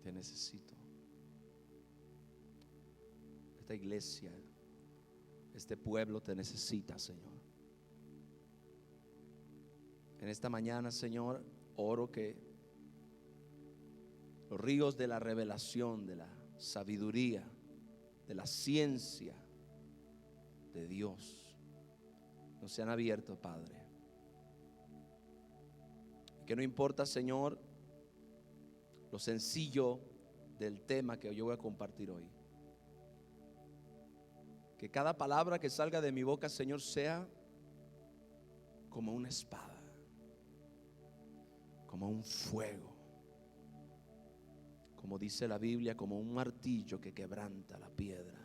Te necesito. Esta iglesia, este pueblo te necesita, Señor. En esta mañana, Señor, oro que los ríos de la revelación, de la sabiduría, de la ciencia de Dios nos sean abiertos, Padre. Que no importa, Señor, lo sencillo del tema que yo voy a compartir hoy. Que cada palabra que salga de mi boca, Señor, sea como una espada, como un fuego, como dice la Biblia, como un martillo que quebranta la piedra.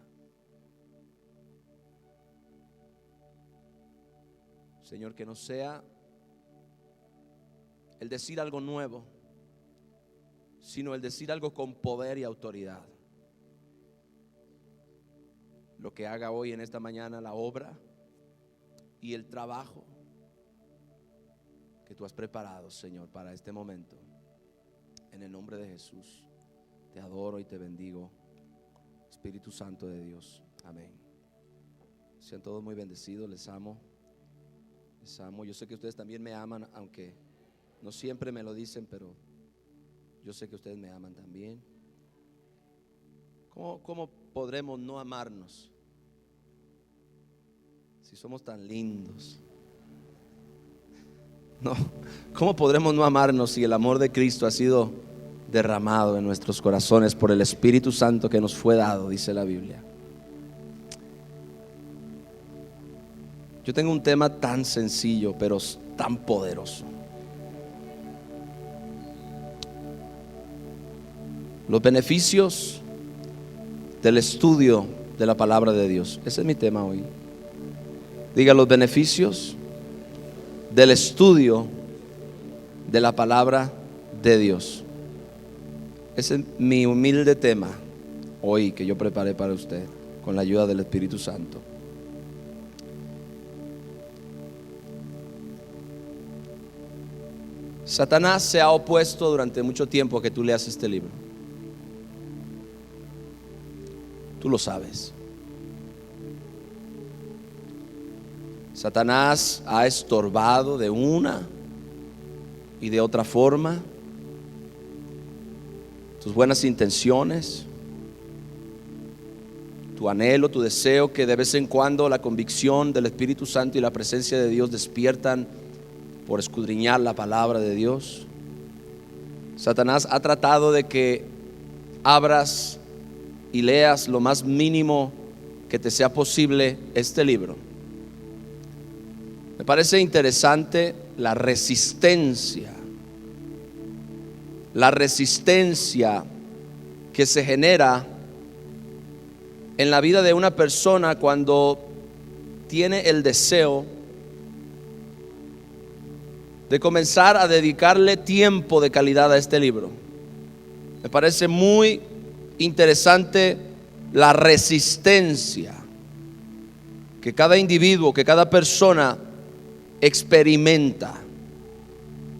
Señor, que no sea el decir algo nuevo, sino el decir algo con poder y autoridad. Lo que haga hoy en esta mañana, la obra y el trabajo que tú has preparado, Señor, para este momento. En el nombre de Jesús, te adoro y te bendigo, Espíritu Santo de Dios. Amén. Sean todos muy bendecidos, les amo. Les amo. Yo sé que ustedes también me aman, aunque no siempre me lo dicen, pero yo sé que ustedes me aman también. ¿Cómo podremos no amarnos si somos tan lindos? No, ¿cómo podremos no amarnos si el amor de Cristo ha sido derramado en nuestros corazones por el Espíritu Santo que nos fue dado, dice la Biblia? Yo tengo un tema tan sencillo, pero tan poderoso. Los beneficios del estudio de la palabra de Dios. Ese es mi tema hoy. Diga: los beneficios del estudio de la palabra de Dios. Ese es mi humilde tema hoy que yo preparé para usted con la ayuda del Espíritu Santo. Satanás se ha opuesto durante mucho tiempo a que tú leas este libro. Tú lo sabes. Satanás ha estorbado de una y de otra forma tus buenas intenciones, tu anhelo, tu deseo, que de vez en cuando la convicción del Espíritu Santo y la presencia de Dios despiertan por escudriñar la palabra de Dios. Satanás ha tratado de que abras y leas lo más mínimo que te sea posible este libro. Me parece interesante la resistencia que se genera en la vida de una persona cuando tiene el deseo de comenzar a dedicarle tiempo de calidad a este libro. Me parece muy interesante la resistencia que cada individuo, que cada persona experimenta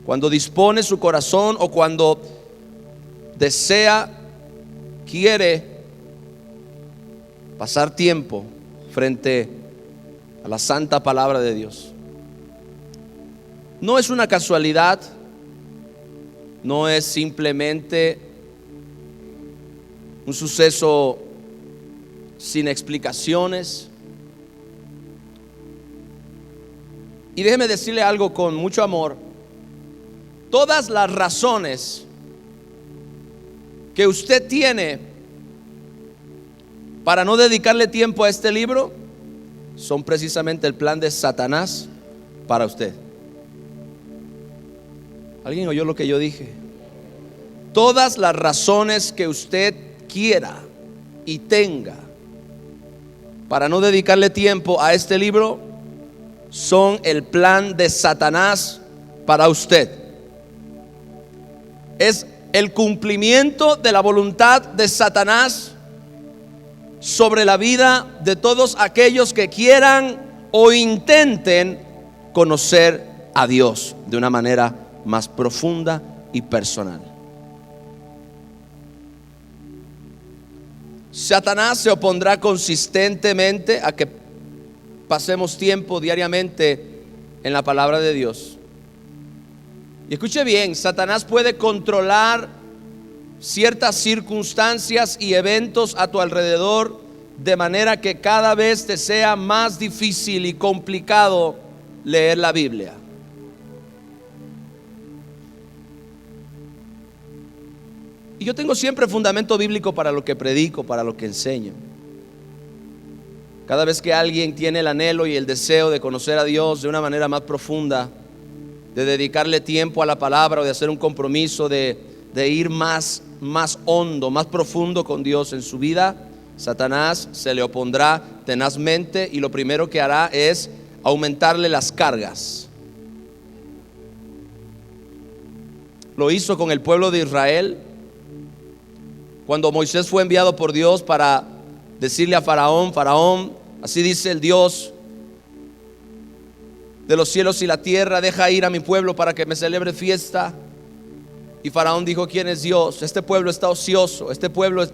cuando dispone su corazón o cuando desea, quiere pasar tiempo frente a la santa palabra de Dios. No es una casualidad, no es simplemente un suceso sin explicaciones. Y déjeme decirle algo con mucho amor: todas las razones que usted tiene para no dedicarle tiempo a este libro son precisamente el plan de Satanás para usted. ¿Alguien oyó lo que yo dije? Todas las razones que usted quiera y tenga para no dedicarle tiempo a este libro son el plan de Satanás para usted. Es el cumplimiento de la voluntad de Satanás sobre la vida de todos aquellos que quieran o intenten conocer a Dios de una manera más profunda y personal. Satanás se opondrá consistentemente a que pasemos tiempo diariamente en la palabra de Dios. Y escuche bien, Satanás puede controlar ciertas circunstancias y eventos a tu alrededor de manera que cada vez te sea más difícil y complicado leer la Biblia. Y yo tengo siempre fundamento bíblico para lo que predico, para lo que enseño. Cada vez que alguien tiene el anhelo y el deseo de conocer a Dios de una manera más profunda, de dedicarle tiempo a la palabra o de hacer un compromiso de ir más hondo, más profundo con Dios en su vida, Satanás se le opondrá tenazmente y lo primero que hará es aumentarle las cargas. Lo hizo con el pueblo de Israel cuando Moisés fue enviado por Dios para decirle a Faraón: Faraón, así dice el Dios de los cielos y la tierra, deja ir a mi pueblo para que me celebre fiesta. Y Faraón dijo: ¿quién es Dios? Este pueblo está ocioso, este pueblo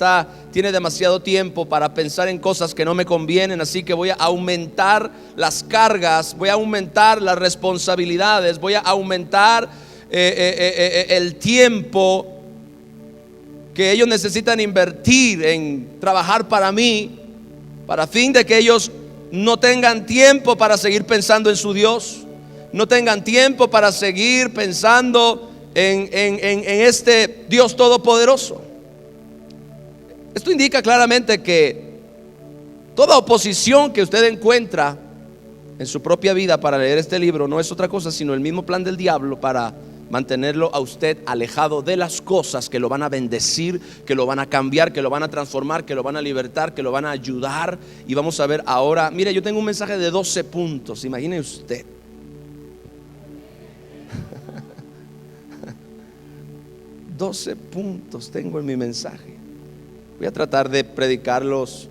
tiene demasiado tiempo para pensar en cosas que no me convienen, así que voy a aumentar las cargas, voy a aumentar las responsabilidades, voy a aumentar el tiempo que ellos necesitan invertir en trabajar para mí, para fin de que ellos no tengan tiempo para seguir pensando en su Dios, no tengan tiempo para seguir pensando en este Dios todopoderoso. Esto indica claramente que toda oposición que usted encuentra en su propia vida para leer este libro no es otra cosa sino el mismo plan del diablo para mantenerlo a usted alejado de las cosas que lo van a bendecir, que lo van a cambiar, que lo van a transformar, que lo van a libertar, que lo van a ayudar. Y vamos a ver ahora, mire, yo tengo un mensaje de 12 puntos, imagine usted. 12 puntos tengo en mi mensaje. Voy a tratar de predicarlos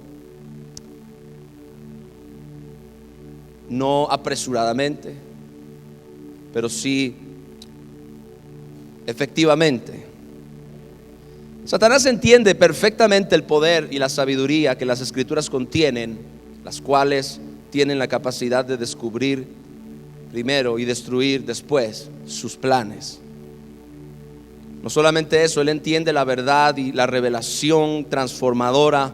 no apresuradamente, pero sí efectivamente. Satanás entiende perfectamente el poder y la sabiduría que las escrituras contienen, las cuales tienen la capacidad de descubrir primero y destruir después sus planes. No solamente eso, él entiende la verdad y la revelación transformadora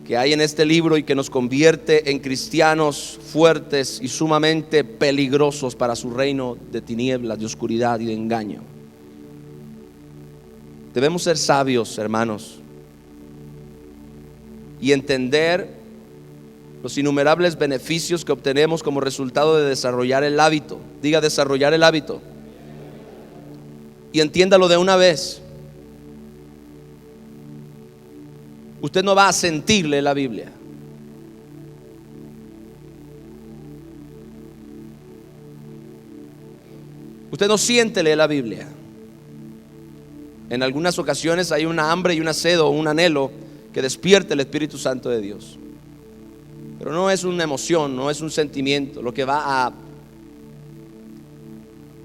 que hay en este libro y que nos convierte en cristianos fuertes y sumamente peligrosos para su reino de tinieblas, de oscuridad y de engaño. Debemos ser sabios, hermanos, y entender los innumerables beneficios que obtenemos como resultado de desarrollar el hábito. Diga: desarrollar el hábito. Y entiéndalo de una vez. Usted no va a sentirle la Biblia. Usted no siente leer la Biblia. En algunas ocasiones hay una hambre y una sed o un anhelo que despierte el Espíritu Santo de Dios. Pero no es una emoción, no es un sentimiento lo que va a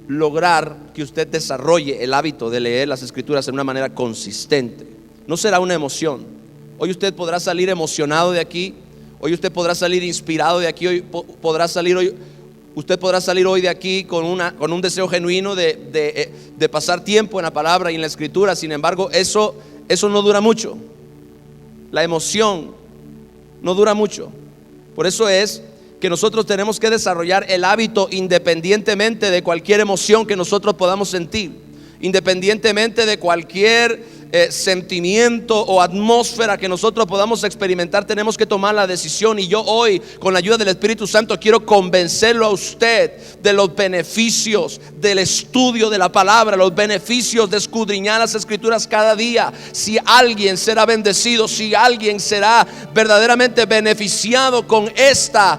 lograr que usted desarrolle el hábito de leer las Escrituras de una manera consistente. No será una emoción. Hoy usted podrá salir emocionado de aquí, hoy usted podrá salir inspirado de aquí, usted podrá salir hoy de aquí con un deseo genuino de pasar tiempo en la palabra y en la Escritura. Sin embargo, eso no dura mucho. La emoción no dura mucho. Por eso es que nosotros tenemos que desarrollar el hábito independientemente de cualquier emoción que nosotros podamos sentir, independientemente de cualquier sentimiento o atmósfera que nosotros podamos experimentar. Tenemos que tomar la decisión, y yo hoy, con la ayuda del Espíritu Santo, quiero convencerlo a usted de los beneficios del estudio de la palabra, los beneficios de escudriñar las Escrituras cada día. Si alguien será bendecido, si alguien será verdaderamente beneficiado con esta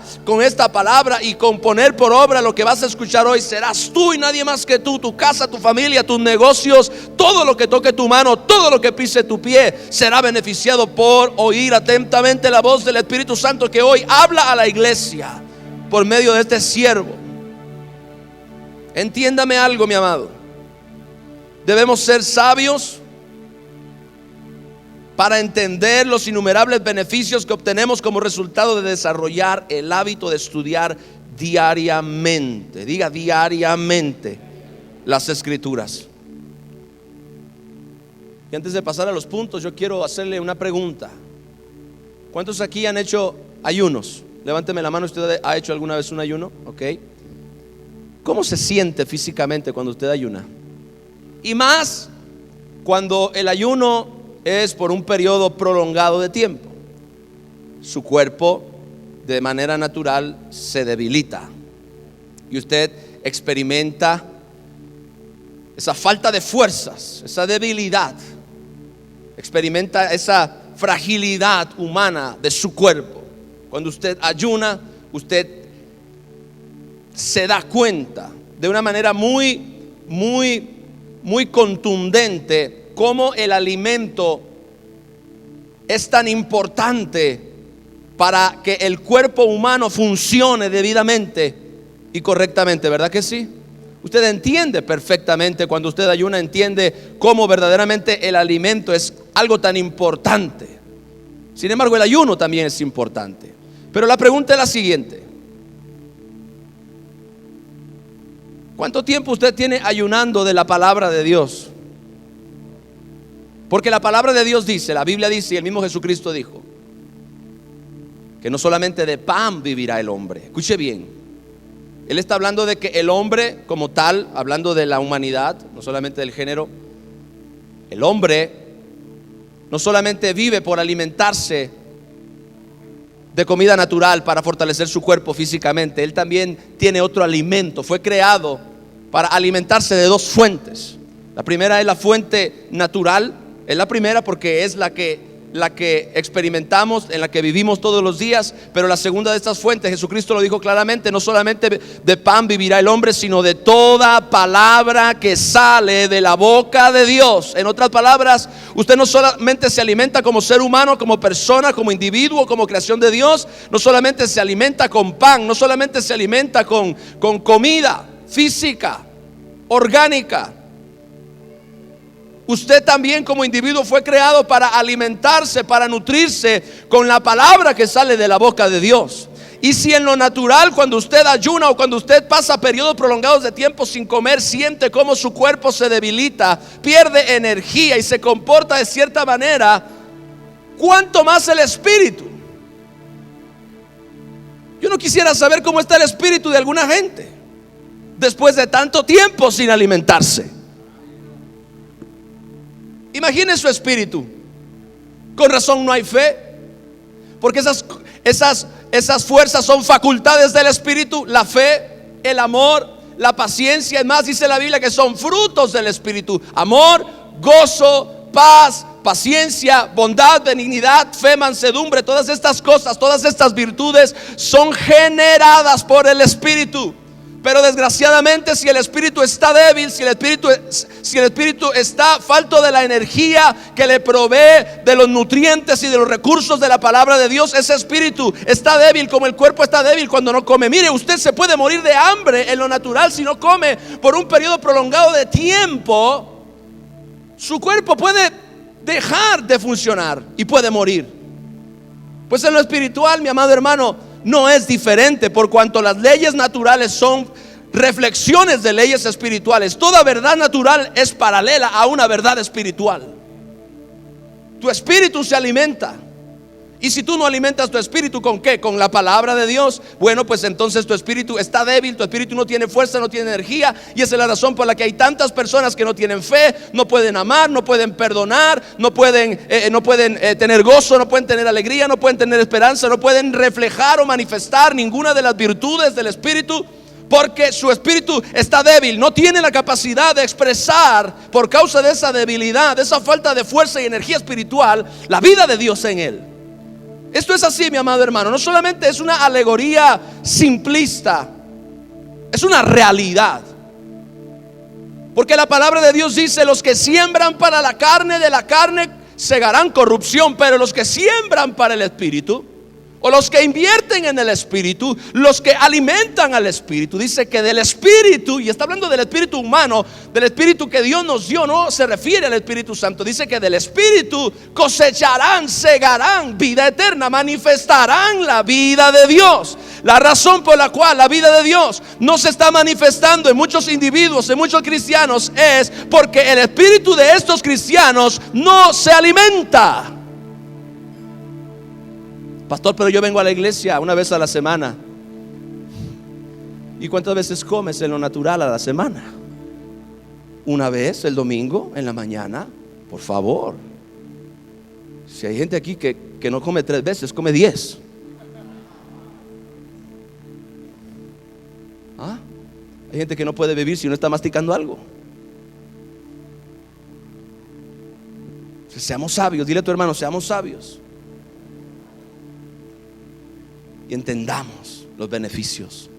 palabra y con poner por obra lo que vas a escuchar hoy, serás tú y nadie más que tú. Tu casa, tu familia, tus negocios, todo lo que toque tu mano, todo lo que pise tu pie será beneficiado por oír atentamente la voz del Espíritu Santo que hoy habla a la iglesia por medio de este siervo. Entiéndame algo, mi amado. Debemos ser sabios para entender los innumerables beneficios que obtenemos como resultado de desarrollar el hábito de estudiar diariamente. Diga diariamente las Escrituras. Y antes de pasar a los puntos, yo quiero hacerle una pregunta. ¿Cuántos aquí han hecho ayunos? Levánteme la mano. ¿Usted ha hecho alguna vez un ayuno? Ok. ¿Cómo se siente físicamente cuando usted ayuna? Y más cuando el ayuno es por un periodo prolongado de tiempo. Su cuerpo de manera natural se debilita y usted experimenta esa falta de fuerzas, esa debilidad, experimenta esa fragilidad humana de su cuerpo. Cuando usted ayuna, usted se da cuenta de una manera muy contundente cómo el alimento es tan importante para que el cuerpo humano funcione debidamente y correctamente, ¿verdad que sí? Usted entiende perfectamente cuando usted ayuna, entiende cómo verdaderamente el alimento es algo tan importante. Sin embargo, el ayuno también es importante. Pero la pregunta es la siguiente: ¿cuánto tiempo usted tiene ayunando de la palabra de Dios? Porque la palabra de Dios dice, la Biblia dice, y el mismo Jesucristo dijo, que no solamente de pan vivirá el hombre. Escuche bien. Él está hablando de que el hombre como tal, hablando de la humanidad, no solamente del género, el hombre no solamente vive por alimentarse de comida natural para fortalecer su cuerpo físicamente, él también tiene otro alimento. Fue creado para alimentarse de dos fuentes. La primera es la fuente natural, es la primera porque es la que experimentamos, en la que vivimos todos los días. Pero la segunda de estas fuentes, Jesucristo lo dijo claramente, no solamente de pan vivirá el hombre, sino de toda palabra que sale de la boca de Dios. En otras palabras, usted no solamente se alimenta como ser humano, como persona, como individuo, como creación de Dios. No solamente se alimenta con pan, no solamente se alimenta con comida física, orgánica. Usted también como individuo fue creado para alimentarse, para nutrirse con la palabra que sale de la boca de Dios. Y si en lo natural, cuando usted ayuna o cuando usted pasa periodos prolongados de tiempo sin comer, siente cómo su cuerpo se debilita, pierde energía y se comporta de cierta manera, ¿cuánto más el espíritu? Yo no quisiera saber cómo está el espíritu de alguna gente después de tanto tiempo sin alimentarse. Imagine su espíritu. Con razón no hay fe, porque esas fuerzas son facultades del espíritu. La fe, el amor, la paciencia. Es más, dice la Biblia que son frutos del espíritu: amor, gozo, paz, paciencia, bondad, benignidad, fe, mansedumbre. Todas estas cosas, todas estas virtudes son generadas por el espíritu. Pero desgraciadamente, si el espíritu está débil, si el espíritu está falto de la energía que le provee de los nutrientes y de los recursos de la palabra de Dios, ese espíritu está débil como el cuerpo está débil cuando no come. Mire, usted se puede morir de hambre en lo natural si no come por un periodo prolongado de tiempo. Su cuerpo puede dejar de funcionar y puede morir. Pues en lo espiritual, mi amado hermano, no es diferente, por cuanto las leyes naturales son reflexiones de leyes espirituales. Toda verdad natural es paralela a una verdad espiritual. Tu espíritu se alimenta. Y si tú no alimentas tu espíritu, ¿con qué? Con la palabra de Dios. Bueno, pues entonces tu espíritu está débil, tu espíritu no tiene fuerza, no tiene energía. Y esa es la razón por la que hay tantas personas que no tienen fe, no pueden amar, no pueden perdonar, no pueden tener gozo, no pueden tener alegría, no pueden tener esperanza, no pueden reflejar o manifestar ninguna de las virtudes del espíritu, porque su espíritu está débil, no tiene la capacidad de expresar, por causa de esa debilidad, de esa falta de fuerza y energía espiritual, la vida de Dios en él. Esto es así, mi amado hermano. No solamente es una alegoría simplista, es una realidad. Porque la palabra de Dios dice: los que siembran para la carne, de la carne segarán corrupción, pero los que siembran para el espíritu, o los que invierten en el Espíritu, los que alimentan al Espíritu. Dice que del Espíritu, y está hablando del Espíritu humano, del Espíritu que Dios nos dio, no se refiere al Espíritu Santo. Dice que del Espíritu cosecharán, segarán vida eterna, manifestarán la vida de Dios. La razón por la cual la vida de Dios no se está manifestando en muchos individuos, en muchos cristianos, es porque el espíritu de estos cristianos no se alimenta. Pastor, pero yo vengo a la iglesia una vez a la semana. ¿Y cuántas veces comes en lo natural a la semana? Una vez el domingo en la mañana, por favor. Si hay gente aquí que no come 3 veces, come 10. ¿Ah? Hay gente que no puede vivir si no está masticando algo. Seamos sabios, dile a tu hermano, seamos sabios. Y entendamos los beneficios.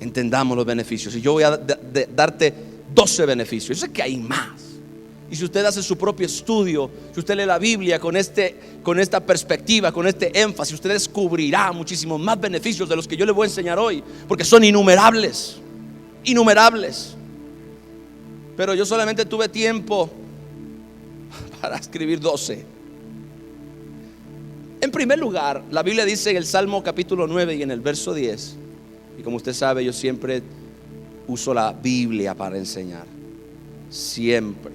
Entendamos los beneficios. Y yo voy a darte 12 beneficios. Yo sé que hay más. Y si usted hace su propio estudio, si usted lee la Biblia con esta perspectiva, con este énfasis, usted descubrirá muchísimos más beneficios de los que yo le voy a enseñar hoy, porque son innumerables. Innumerables. Pero yo solamente tuve tiempo para escribir 12. En primer lugar, la Biblia dice en el Salmo capítulo 9 y en el verso 10, y como usted sabe, yo siempre uso la Biblia para enseñar. Siempre.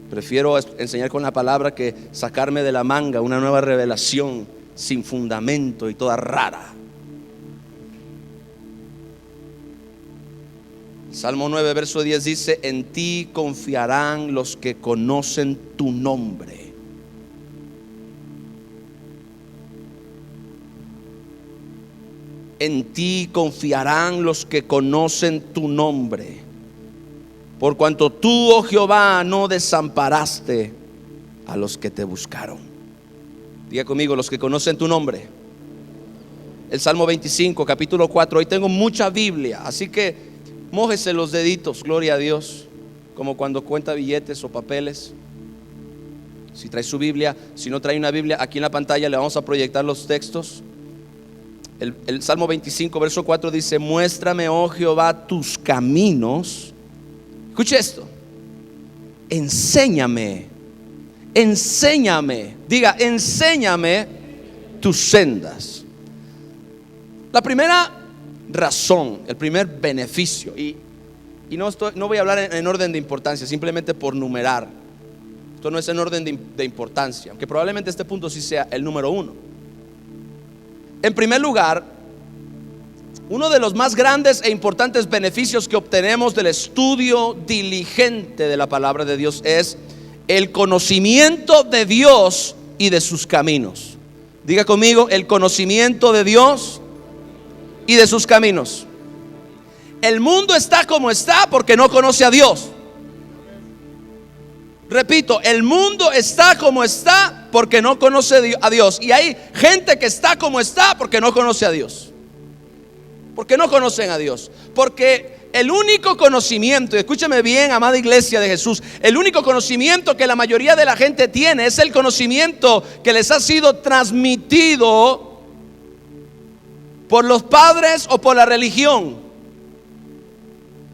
Prefiero enseñar con la palabra que sacarme de la manga una nueva revelación sin fundamento y toda rara. Salmo 9, verso 10 dice: en ti confiarán los que conocen tu nombre. En ti confiarán los que conocen tu nombre, por cuanto tú, oh Jehová, no desamparaste a los que te buscaron. Diga conmigo, los que conocen tu nombre. El Salmo 25, capítulo 4. Hoy tengo mucha Biblia, así que mójese los deditos, gloria a Dios, como cuando cuenta billetes o papeles. Si trae su Biblia, si no trae una Biblia, aquí en la pantalla le vamos a proyectar los textos. El Salmo 25, verso 4 dice: muéstrame, oh Jehová, tus caminos. Escuche esto. Enséñame. Diga, enséñame tus sendas. La primera razón, el primer beneficio, y no voy a hablar en orden de importancia, simplemente por numerar. Esto no es en orden de importancia, aunque probablemente este punto sí sea el número 1. En primer lugar, uno de los más grandes e importantes beneficios que obtenemos del estudio diligente de la palabra de Dios es el conocimiento de Dios y de sus caminos. Diga conmigo, el conocimiento de Dios y de sus caminos. El mundo está como está porque no conoce a Dios. Repito, el mundo está como está porque no conoce a Dios. Y hay gente que está como está porque no conoce a Dios. Porque no conocen a Dios. Porque el único conocimiento, y escúcheme bien, amada iglesia de Jesús, el único conocimiento que la mayoría de la gente tiene es el conocimiento que les ha sido transmitido por los padres o por la religión.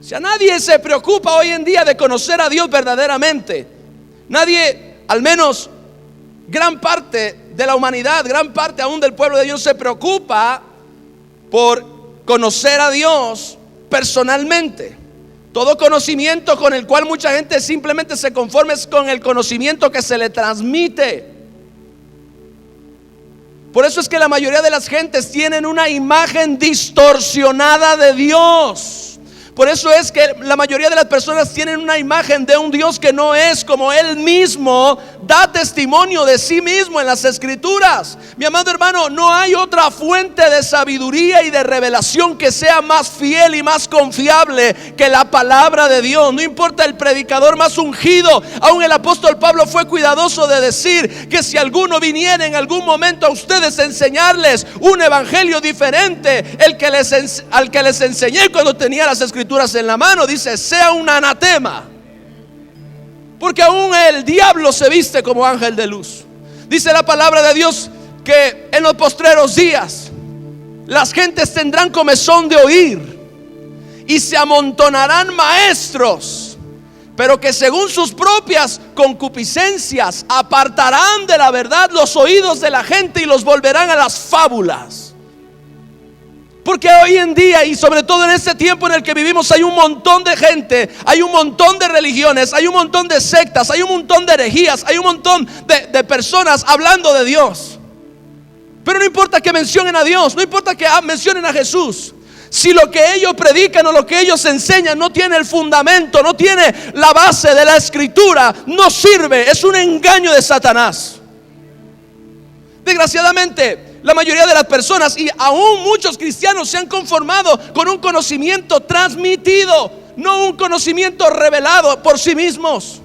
O sea, nadie se preocupa hoy en día de conocer a Dios verdaderamente. Nadie, al menos gran parte de la humanidad, gran parte aún del pueblo de Dios, se preocupa por conocer a Dios personalmente. Todo conocimiento con el cual mucha gente simplemente se conforma es con el conocimiento que se le transmite. Por eso es que la mayoría de las gentes tienen una imagen distorsionada de Dios. Por eso es que la mayoría de las personas tienen una imagen de un Dios que no es como Él mismo da testimonio de sí mismo en las Escrituras. Mi amado hermano, no hay otra fuente de sabiduría y de revelación que sea más fiel y más confiable que la palabra de Dios. No importa el predicador más ungido, aún el apóstol Pablo fue cuidadoso de decir que si alguno viniera en algún momento a ustedes a enseñarles un evangelio diferente al que les enseñé cuando tenía las Escrituras en la mano, dice, sea un anatema. Porque aún el diablo se viste como ángel de luz. Dice la palabra de Dios que en los postreros días las gentes tendrán comezón de oír y se amontonarán maestros, pero que según sus propias concupiscencias apartarán de la verdad los oídos de la gente y los volverán a las fábulas. Porque hoy en día, y sobre todo en este tiempo en el que vivimos, hay un montón de gente, hay un montón de religiones, hay un montón de sectas, hay un montón de herejías, hay un montón de personas hablando de Dios. Pero no importa que mencionen a Dios, no importa que mencionen a Jesús, si lo que ellos predican o lo que ellos enseñan no tiene el fundamento, no tiene la base de la escritura, no sirve, es un engaño de Satanás. Desgraciadamente, la mayoría de las personas y aún muchos cristianos se han conformado con un conocimiento transmitido, no un conocimiento revelado por sí mismos.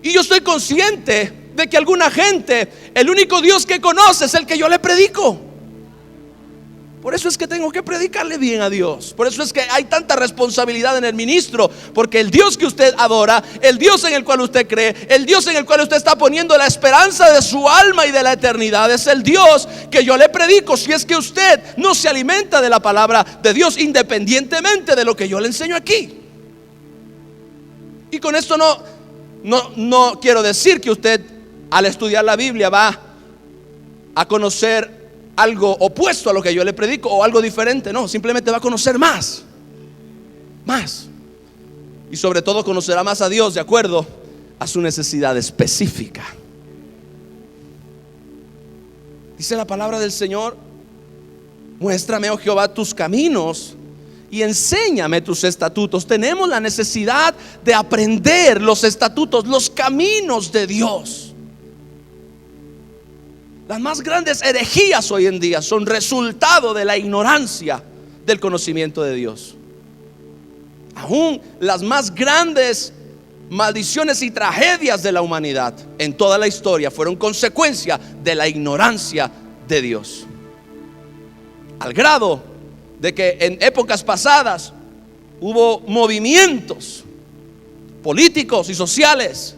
Y yo estoy consciente de que alguna gente, el único Dios que conoce es el que yo le predico. Por eso es que tengo que predicarle bien a Dios. Por eso es que hay tanta responsabilidad en el ministro, porque el Dios que usted adora, el Dios en el cual usted cree, el Dios en el cual usted está poniendo la esperanza de su alma y de la eternidad, es el Dios que yo le predico. Si es que usted no se alimenta de la palabra de Dios, independientemente de lo que yo le enseño aquí. Y con esto no quiero decir que usted al estudiar la Biblia va a conocer algo opuesto a lo que yo le predico o algo diferente. No, simplemente va a conocer más. Y sobre todo conocerá más a Dios de acuerdo a su necesidad específica. Dice la palabra del Señor: muéstrame, oh Jehová, tus caminos y enséñame tus estatutos. Tenemos la necesidad de aprender los estatutos, los caminos de Dios. Las más grandes herejías hoy en día son resultado de la ignorancia del conocimiento de Dios. Aún las más grandes maldiciones y tragedias de la humanidad en toda la historia fueron consecuencia de la ignorancia de Dios. Al grado de que en épocas pasadas hubo movimientos políticos y sociales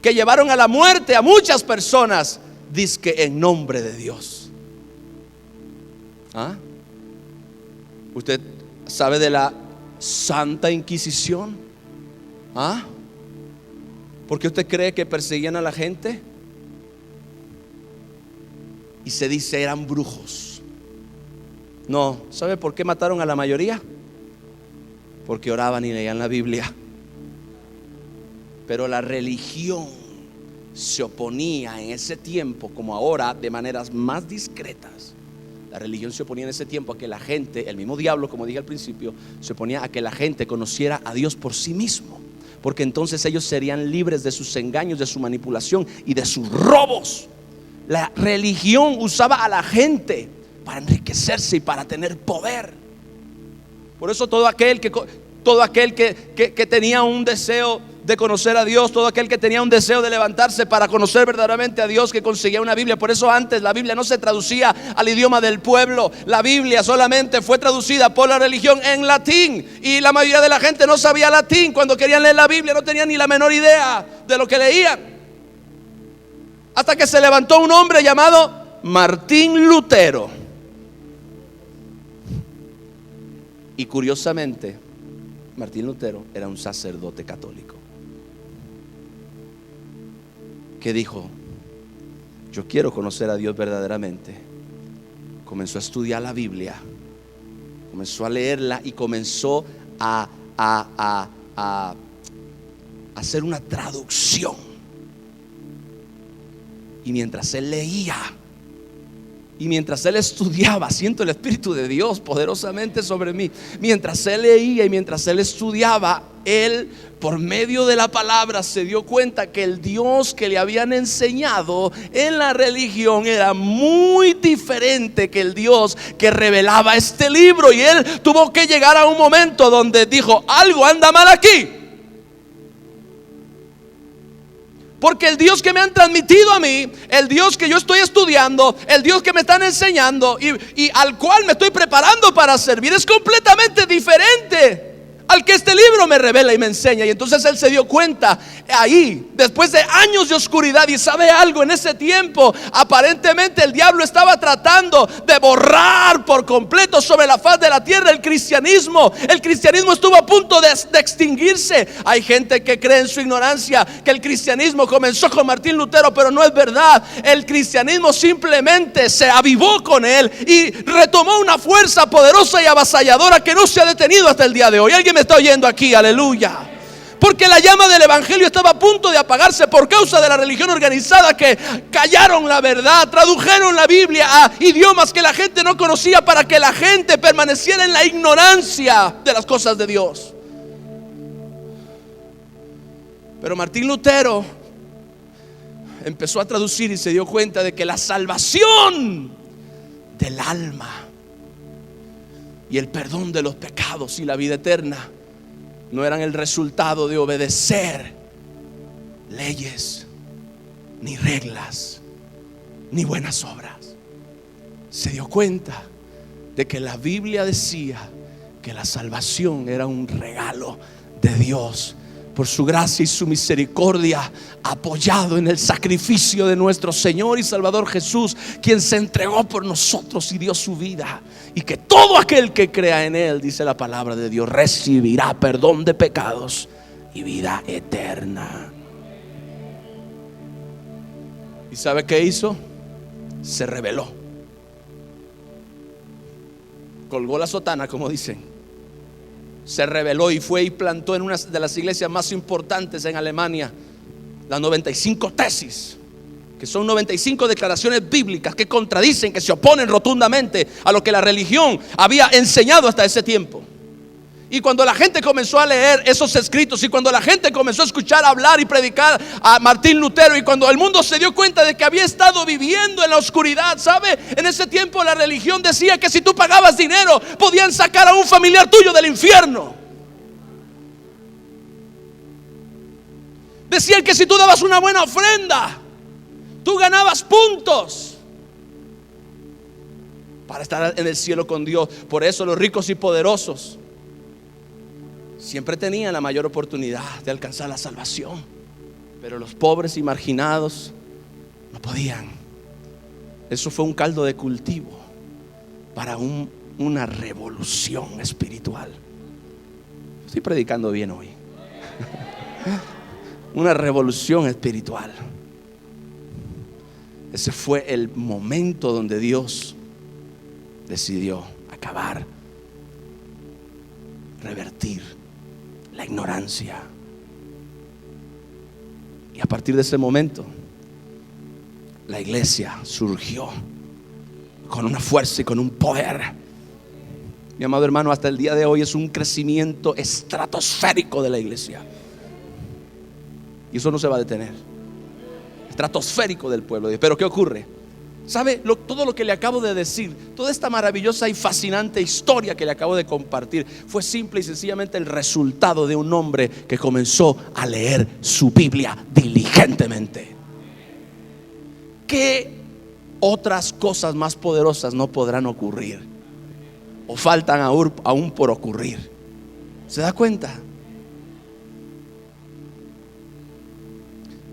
que llevaron a la muerte a muchas personas, dizque en nombre de Dios. ¿Usted sabe de la Santa Inquisición? ¿Por qué usted cree que perseguían a la gente? Y se dice eran brujos. No, ¿sabe por qué mataron a la mayoría? Porque oraban y leían la Biblia. Pero la religión se oponía en ese tiempo, como ahora, de maneras más discretas. La religión se oponía en ese tiempo a que la gente, el mismo diablo, como dije al principio, se oponía a que la gente conociera a Dios por sí mismo, porque entonces ellos serían libres de sus engaños, de su manipulación y de sus robos. La religión usaba a la gente para enriquecerse y para tener poder. Por eso todo aquel que tenía un deseo de conocer a Dios, todo aquel que tenía un deseo de levantarse para conocer verdaderamente a Dios, que conseguía una Biblia. Por eso antes la Biblia no se traducía al idioma del pueblo. La Biblia solamente fue traducida por la religión en latín, y la mayoría de la gente no sabía latín. Cuando querían leer la Biblia no tenían ni la menor idea de lo que leían, hasta que se levantó un hombre llamado Martín Lutero. Y curiosamente, Martín Lutero era un sacerdote católico que dijo: yo quiero conocer a Dios verdaderamente. Comenzó a estudiar la Biblia, comenzó a leerla y comenzó a hacer una traducción. Y mientras él leía y mientras él estudiaba, siento el Espíritu de Dios poderosamente sobre mí. Mientras él leía y mientras él estudiaba, él, por medio de la palabra, se dio cuenta que el Dios que le habían enseñado en la religión era muy diferente que el Dios que revelaba este libro. Y él tuvo que llegar a un momento donde dijo: algo anda mal aquí, porque el Dios que me han transmitido a mí, el Dios que yo estoy estudiando, el Dios que me están enseñando y al cual me estoy preparando para servir, es completamente diferente al que este libro me revela y me enseña. Y entonces él se dio cuenta ahí, después de años de oscuridad. Y sabe algo, en ese tiempo aparentemente el diablo estaba tratando de borrar por completo sobre la faz de la tierra el cristianismo. El cristianismo estuvo a punto de extinguirse. Hay gente que cree en su ignorancia que el cristianismo comenzó con Martín Lutero, pero no es verdad. El cristianismo simplemente se avivó con él y retomó una fuerza poderosa y avasalladora que no se ha detenido hasta el día de hoy. ¿Alguien me está oyendo aquí? Aleluya. Porque la llama del evangelio estaba a punto de apagarse por causa de la religión organizada, que callaron la verdad, tradujeron la Biblia a idiomas que la gente no conocía para que la gente permaneciera en la ignorancia de las cosas de Dios. Pero Martín Lutero empezó a traducir y se dio cuenta de que la salvación del alma y el perdón de los pecados y la vida eterna no eran el resultado de obedecer leyes, ni reglas, ni buenas obras. Se dio cuenta de que la Biblia decía que la salvación era un regalo de Dios por su gracia y su misericordia, apoyado en el sacrificio de nuestro Señor y Salvador Jesús, quien se entregó por nosotros y dio su vida. Y que todo aquel que crea en Él, dice la palabra de Dios, recibirá perdón de pecados y vida eterna. ¿Y sabe qué hizo? Se rebeló, colgó la sotana, como dicen. Se rebeló y fue y plantó en una de las iglesias más importantes en Alemania las 95 tesis, que son 95 declaraciones bíblicas que contradicen, que se oponen rotundamente a lo que la religión había enseñado hasta ese tiempo. Y cuando la gente comenzó a leer esos escritos, y cuando la gente comenzó a escuchar hablar y predicar a Martín Lutero, y cuando el mundo se dio cuenta de que había estado viviendo en la oscuridad, ¿sabe? En ese tiempo la religión decía que si tú pagabas dinero podían sacar a un familiar tuyo del infierno. Decían que si tú dabas una buena ofrenda, tú ganabas puntos para estar en el cielo con Dios. Por eso los ricos y poderosos siempre tenían la mayor oportunidad de alcanzar la salvación, pero los pobres y marginados no podían. Eso fue un caldo de cultivo para una revolución espiritual. Estoy predicando bien hoy. Una revolución espiritual. Ese fue el momento donde Dios decidió acabar, revertir la ignorancia. Y a partir de ese momento la iglesia surgió con una fuerza y con un poder. Mi amado hermano, hasta el día de hoy es un crecimiento estratosférico de la iglesia, y eso no se va a detener. Estratosférico del pueblo de Dios. Pero ¿qué ocurre? ¿Sabe? Todo lo que le acabo de decir, toda esta maravillosa y fascinante historia que le acabo de compartir, fue simple y sencillamente el resultado de un hombre que comenzó a leer su Biblia diligentemente. ¿Qué otras cosas más poderosas no podrán ocurrir? O faltan aún por ocurrir. ¿Se da cuenta?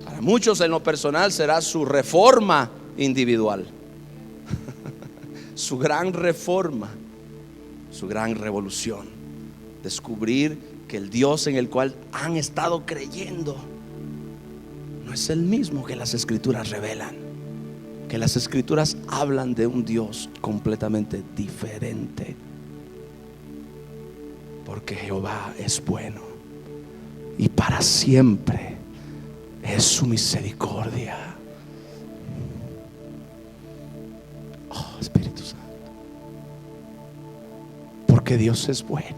Para muchos en lo personal será su reforma individual, su gran reforma, su gran revolución. Descubrir que el Dios en el cual han estado creyendo no es el mismo que las escrituras revelan, que las escrituras hablan de un Dios completamente diferente. Porque Jehová es bueno y para siempre es su misericordia. Oh, Espíritu Santo. Porque Dios es bueno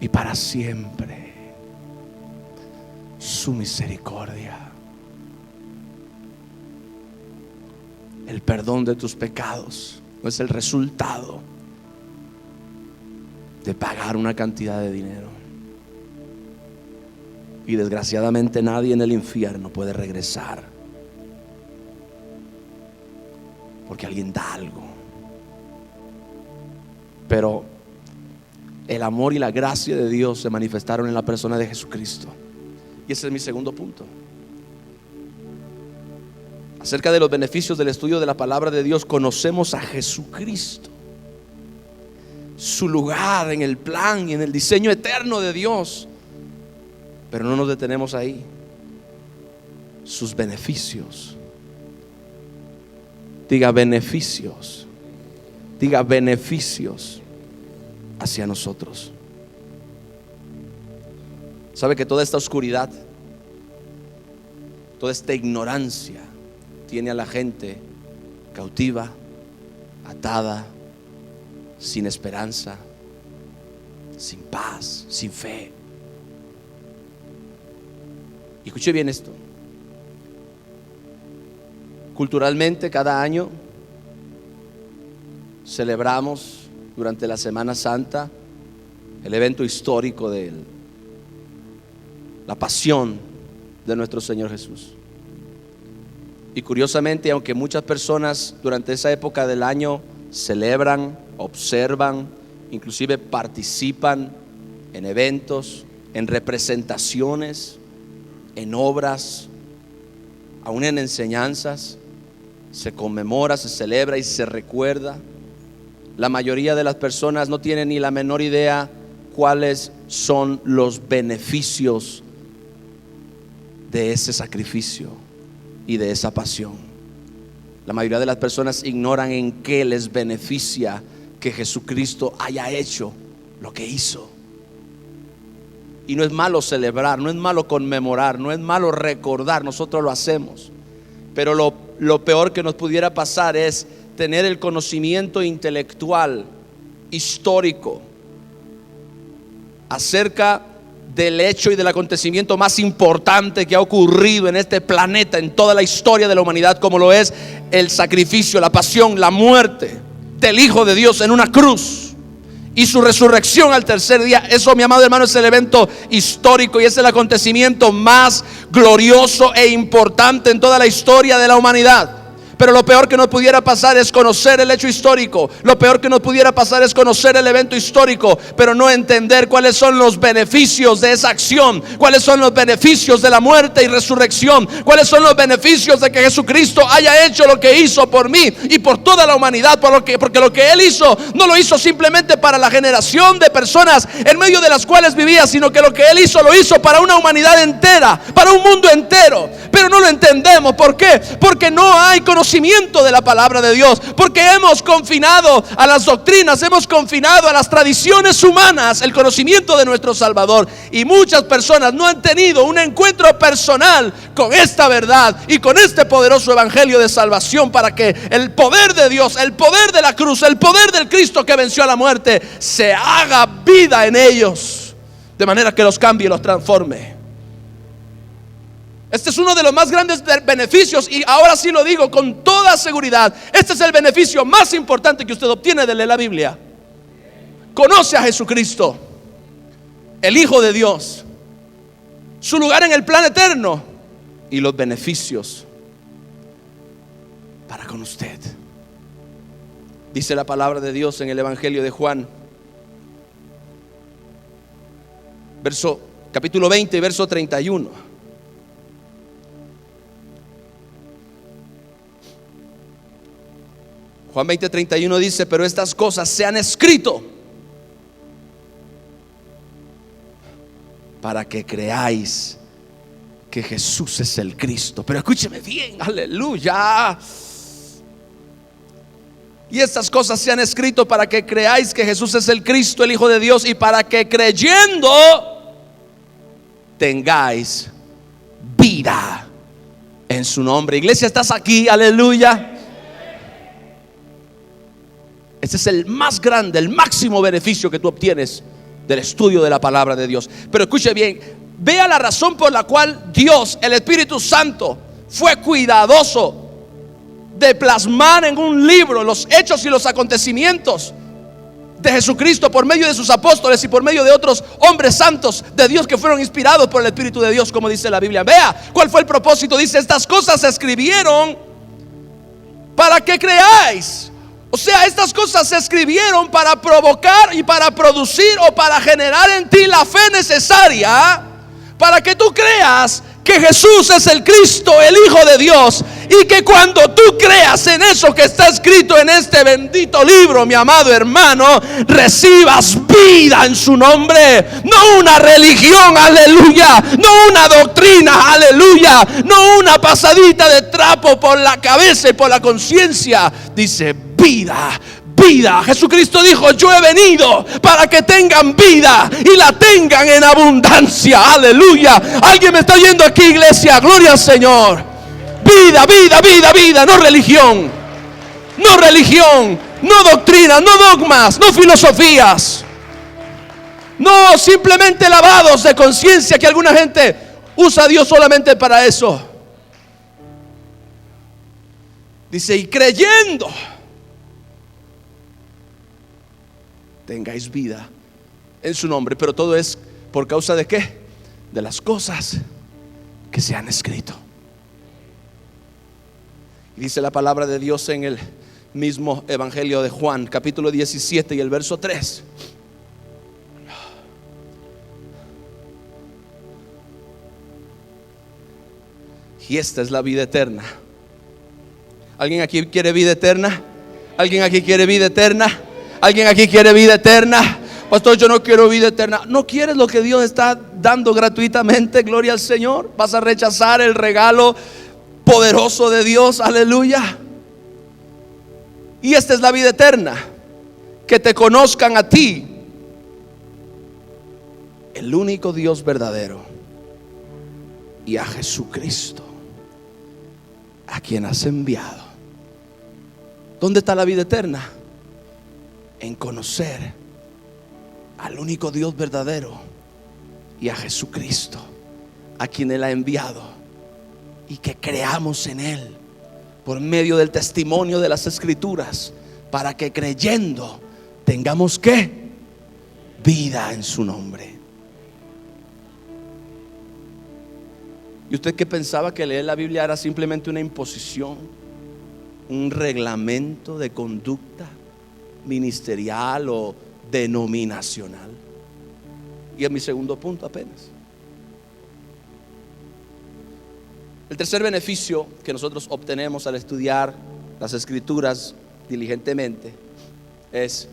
y para siempre su misericordia. El perdón de tus pecados no es el resultado de pagar una cantidad de dinero. Y desgraciadamente nadie en el infierno puede regresar porque alguien da algo. Pero el amor y la gracia de Dios se manifestaron en la persona de Jesucristo. Y ese es mi segundo punto. Acerca de los beneficios del estudio de la palabra de Dios, conocemos a Jesucristo, su lugar en el plan y en el diseño eterno de Dios. Pero no nos detenemos ahí. Sus beneficios. Diga beneficios. Diga beneficios hacia nosotros. ¿Sabe que toda esta oscuridad, toda esta ignorancia tiene a la gente cautiva, atada, sin esperanza, sin paz, sin fe? Y escuche bien esto. Culturalmente, cada año celebramos durante la Semana Santa el evento histórico de la pasión de nuestro Señor Jesús. Y curiosamente, aunque muchas personas durante esa época del año celebran, observan, inclusive participan en eventos, en representaciones, en obras, aún en enseñanzas, se conmemora, se celebra y se recuerda, la mayoría de las personas no tienen ni la menor idea cuáles son los beneficios de ese sacrificio y de esa pasión. La mayoría de las personas ignoran en qué les beneficia que Jesucristo haya hecho lo que hizo. Y no es malo celebrar, no es malo conmemorar, no es malo recordar, nosotros lo hacemos. Pero lo peor que nos pudiera pasar es tener el conocimiento intelectual, histórico, acerca del hecho y del acontecimiento más importante que ha ocurrido en este planeta, en toda la historia de la humanidad, como lo es el sacrificio, la pasión, la muerte del Hijo de Dios en una cruz y su resurrección al tercer día. Eso, mi amado hermano, es el evento histórico y es el acontecimiento más glorioso e importante en toda la historia de la humanidad. Pero lo peor que nos pudiera pasar es conocer el hecho histórico. Lo peor que nos pudiera pasar es conocer el evento histórico, pero no entender cuáles son los beneficios de esa acción, cuáles son los beneficios de la muerte y resurrección, cuáles son los beneficios de que Jesucristo haya hecho lo que hizo por mí y por toda la humanidad, porque lo que Él hizo no lo hizo simplemente para la generación de personas en medio de las cuales vivía, sino que lo que Él hizo lo hizo para una humanidad entera, para un mundo entero. Pero no lo entendemos. ¿Por qué? Porque no hay conocimiento de la palabra de Dios, porque hemos confinado a las doctrinas, hemos confinado a las tradiciones humanas el conocimiento de nuestro Salvador, y muchas personas no han tenido un encuentro personal con esta verdad y con este poderoso evangelio de salvación, para que el poder de Dios, el poder de la cruz, el poder del Cristo que venció a la muerte se haga vida en ellos, de manera que los cambie y los transforme. Este es uno de los más grandes beneficios, y ahora sí lo digo con toda seguridad. Este es el beneficio más importante que usted obtiene de leer la Biblia. Conoce a Jesucristo, el Hijo de Dios, su lugar en el plan eterno y los beneficios para con usted. Dice la palabra de Dios en el Evangelio de Juan, capítulo 20, verso 31. Juan 20:31 dice: pero estas cosas se han escrito para que creáis que Jesús es el Cristo. Pero escúcheme bien, aleluya. Y estas cosas se han escrito para que creáis que Jesús es el Cristo, el Hijo de Dios, y para que creyendo tengáis vida en su nombre. Iglesia, ¿estás aquí? Aleluya. Este es el más grande, el máximo beneficio que tú obtienes del estudio de la palabra de Dios. Pero escuche bien, vea la razón por la cual Dios, el Espíritu Santo, fue cuidadoso de plasmar en un libro los hechos y los acontecimientos de Jesucristo por medio de sus apóstoles y por medio de otros hombres santos de Dios que fueron inspirados por el Espíritu de Dios, como dice la Biblia. Vea cuál fue el propósito. Dice: estas cosas se escribieron para que creáis. O sea, estas cosas se escribieron para provocar y para producir o para generar en ti la fe necesaria para que tú creas que Jesús es el Cristo, el Hijo de Dios, y que cuando tú creas en eso que está escrito en este bendito libro, mi amado hermano, recibas vida en su nombre. No una religión, aleluya, no una doctrina, aleluya, no una pasadita de trapo por la cabeza y por la conciencia. Dice vida. Vida. Jesucristo dijo: yo he venido para que tengan vida y la tengan en abundancia. Aleluya. Alguien me está oyendo aquí, iglesia. Gloria al Señor. Vida, vida, vida, vida. No religión. No religión. No doctrina. No dogmas. No filosofías. No simplemente lavados de conciencia, que alguna gente usa a Dios solamente para eso. Dice: y creyendo tengáis vida en su nombre. Pero todo es por causa de ¿qué? De las cosas que se han escrito. Y dice la palabra de Dios en el mismo Evangelio de Juan, capítulo 17 y el verso 3. Y esta es la vida eterna. ¿Alguien aquí quiere vida eterna? ¿Alguien aquí quiere vida eterna? ¿Alguien aquí quiere vida eterna? Pastor, yo no quiero vida eterna. ¿No quieres lo que Dios está dando gratuitamente? Gloria al Señor. ¿Vas a rechazar el regalo poderoso de Dios? Aleluya. Y esta es la vida eterna: que te conozcan a ti, el único Dios verdadero, y a Jesucristo, a quien has enviado. ¿Dónde está la vida eterna? En conocer al único Dios verdadero y a Jesucristo, a quien Él ha enviado, y que creamos en Él por medio del testimonio de las Escrituras, para que creyendo tengamos ¿qué? Vida en su nombre. ¿Y usted qué pensaba? Que leer la Biblia era simplemente una imposición, un reglamento de conducta ministerial o denominacional. Y es mi segundo punto apenas. El tercer beneficio que nosotros obtenemos al estudiar las Escrituras diligentemente es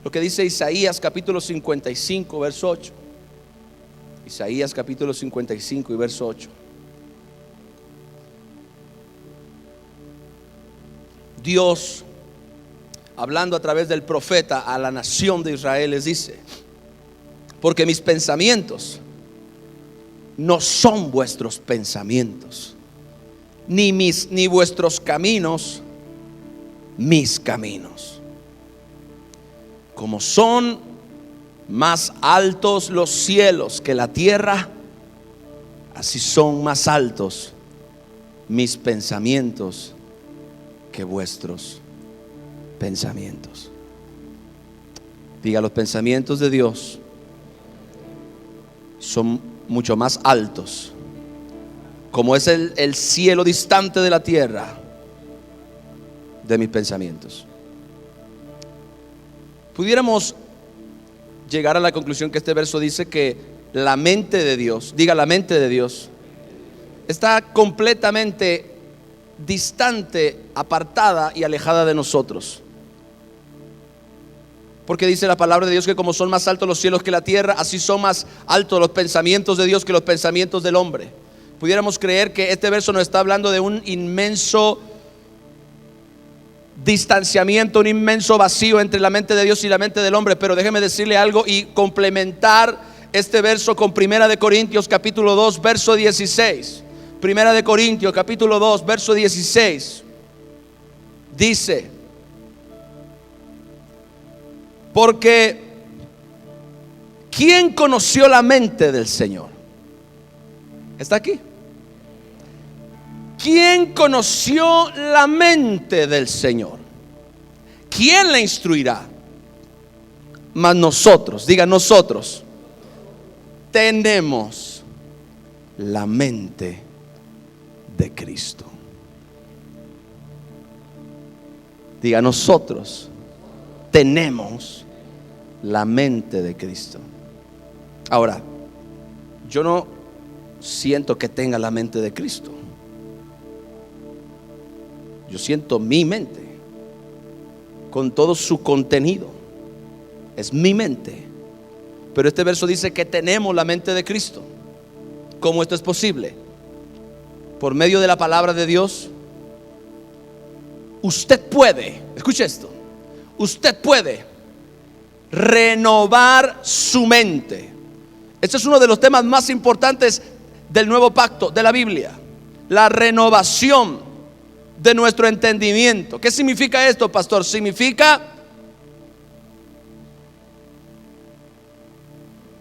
lo que dice Isaías capítulo 55 verso 8. Isaías capítulo 55 y verso 8. Dios, hablando a través del profeta a la nación de Israel, les dice: porque mis pensamientos no son vuestros pensamientos, ni vuestros caminos mis caminos. Como son más altos los cielos que la tierra, así son más altos mis pensamientos que vuestros pensamientos. Diga: los pensamientos de Dios son mucho más altos, como es el cielo distante de la tierra, de mis pensamientos. Pudiéramos llegar a la conclusión que este verso dice que la mente de Dios, diga, la mente de Dios está completamente distante, apartada y alejada de nosotros. Porque dice la palabra de Dios que como son más altos los cielos que la tierra, así son más altos los pensamientos de Dios que los pensamientos del hombre. Pudiéramos creer que este verso nos está hablando de un inmenso distanciamiento, un inmenso vacío entre la mente de Dios y la mente del hombre. Pero déjeme decirle algo y complementar este verso con Primera de Corintios capítulo 2 verso 16. Primera de Corintios capítulo 2 verso 16 dice: porque ¿quién conoció la mente del Señor? ¿Está aquí? ¿Quién conoció la mente del Señor? ¿Quién la instruirá? Mas nosotros, diga, nosotros tenemos la mente de Cristo. Diga, nosotros tenemos la mente de Cristo. Ahora, yo no siento que tenga la mente de Cristo. Yo siento mi mente con todo su contenido. Es mi mente. Pero este verso dice que tenemos la mente de Cristo. ¿Cómo esto es posible? Por medio de la palabra de Dios. Usted puede, escuche esto, usted puede renovar su mente. Este es uno de los temas más importantes del nuevo pacto de la Biblia. La renovación de nuestro entendimiento. ¿Qué significa esto, pastor? Significa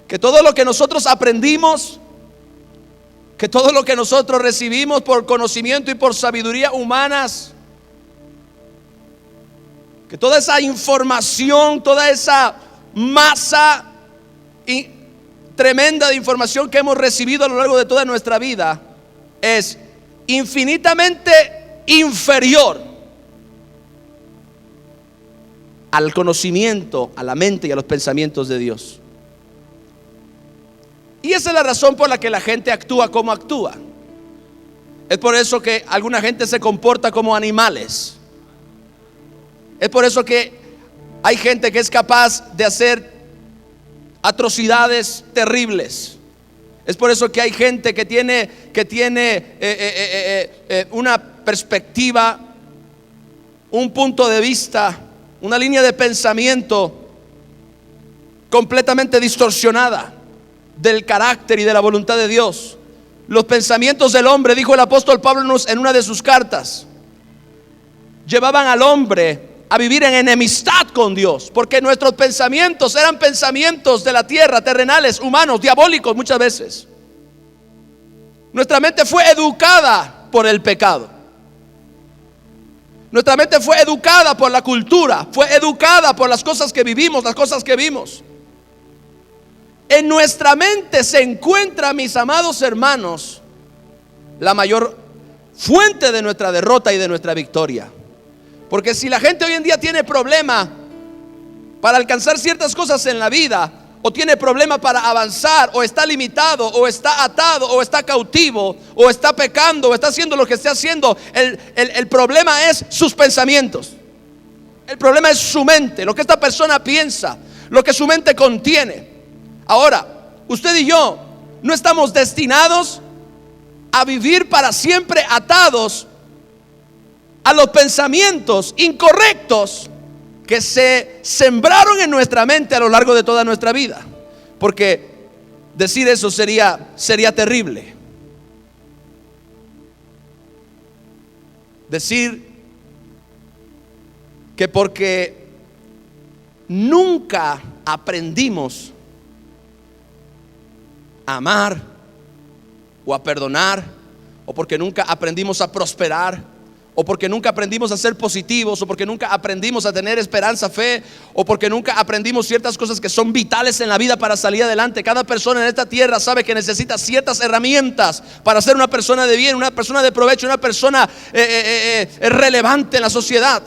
que todo lo que nosotros aprendimos, que todo lo que nosotros recibimos por conocimiento y por sabiduría humanas, que toda esa información, toda esa masa tremenda de información que hemos recibido a lo largo de toda nuestra vida es infinitamente inferior al conocimiento, a la mente y a los pensamientos de Dios. Y esa es la razón por la que la gente actúa como actúa. Es por eso que alguna gente se comporta como animales. Es por eso que hay gente que es capaz de hacer atrocidades terribles. Es por eso que hay gente que tiene una perspectiva, un punto de vista, una línea de pensamiento completamente distorsionada del carácter y de la voluntad de Dios. Los pensamientos del hombre, dijo el apóstol Pablo en una de sus cartas, llevaban al hombre a vivir en enemistad con Dios, porque nuestros pensamientos eran pensamientos de la tierra, terrenales, humanos, diabólicos muchas veces. Nuestra mente fue educada por el pecado. Nuestra mente fue educada por la cultura, fue educada por las cosas que vivimos, las cosas que vimos. En nuestra mente se encuentra, mis amados hermanos, la mayor fuente de nuestra derrota y de nuestra victoria. Porque si la gente hoy en día tiene problema para alcanzar ciertas cosas en la vida, o tiene problema para avanzar, o está limitado, o está atado, o está cautivo, o está pecando, o está haciendo lo que esté haciendo, el problema es sus pensamientos. El problema es su mente, lo que esta persona piensa, lo que su mente contiene. Ahora, usted y yo no estamos destinados a vivir para siempre atados a los pensamientos incorrectos que se sembraron en nuestra mente a lo largo de toda nuestra vida. Porque decir eso sería terrible. Decir que porque nunca aprendimos a amar o a perdonar, o porque nunca aprendimos a prosperar, o porque nunca aprendimos a ser positivos, o porque nunca aprendimos a tener esperanza, fe, o porque nunca aprendimos ciertas cosas que son vitales en la vida para salir adelante. Cada persona en esta tierra sabe que necesita ciertas herramientas para ser una persona de bien, una persona de provecho, una persona relevante en la sociedad.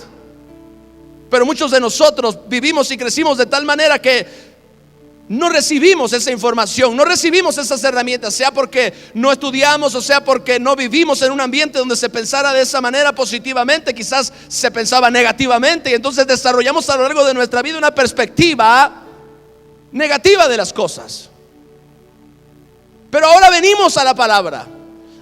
Pero muchos de nosotros vivimos y crecimos de tal manera que no recibimos esa información, no recibimos esas herramientas, sea porque no estudiamos, o sea porque no vivimos en un ambiente donde se pensara de esa manera positivamente. Quizás se pensaba negativamente, y entonces desarrollamos a lo largo de nuestra vida una perspectiva negativa de las cosas. Pero ahora venimos a la palabra,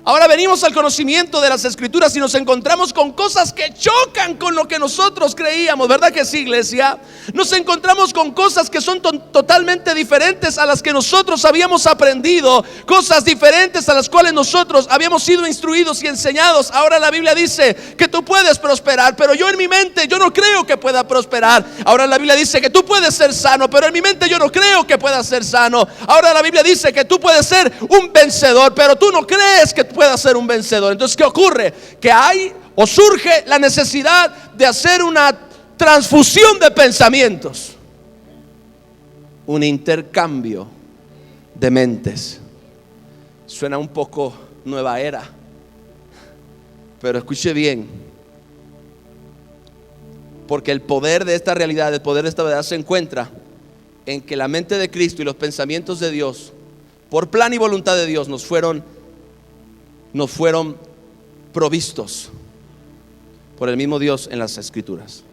ahora venimos al conocimiento de las Escrituras y nos encontramos con cosas que chocan con lo que nosotros creíamos, ¿verdad que sí, iglesia? Nos encontramos con cosas que son totalmente diferentes a las que nosotros habíamos aprendido, cosas diferentes a las cuales nosotros habíamos sido instruidos y enseñados. Ahora la Biblia dice que tú puedes prosperar, pero yo en mi mente yo no creo que pueda prosperar. Ahora la Biblia dice que tú puedes ser sano, pero en mi mente yo no creo que puedas ser sano. Ahora la Biblia dice que tú puedes ser un vencedor, pero tú no crees que pueda ser un vencedor. Entonces, ¿qué ocurre? Que hay o surge la necesidad de hacer una transfusión de pensamientos, un intercambio de mentes. Suena un poco nueva era, pero escuche bien. Porque el poder de esta realidad, el poder de esta verdad se encuentra en que la mente de Cristo y los pensamientos de Dios, por plan y voluntad de Dios, nos fueron provistos por el mismo Dios en las Escrituras.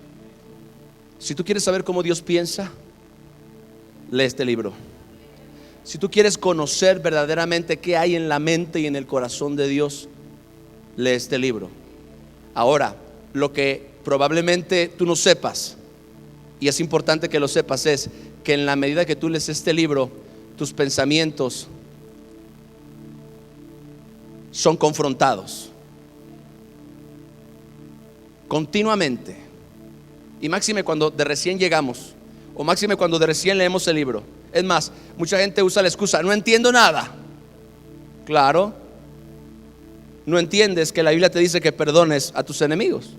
Si tú quieres saber cómo Dios piensa, lee este libro. Si tú quieres conocer verdaderamente qué hay en la mente y en el corazón de Dios, lee este libro. Ahora, lo que probablemente tú no sepas, y es importante que lo sepas, es que en la medida que tú lees este libro, tus pensamientos son confrontados continuamente. Y máxime cuando de recién llegamos, o máxime cuando de recién leemos el libro. Es más, mucha gente usa la excusa: no entiendo nada. Claro, no entiendes que la Biblia te dice que perdones a tus enemigos.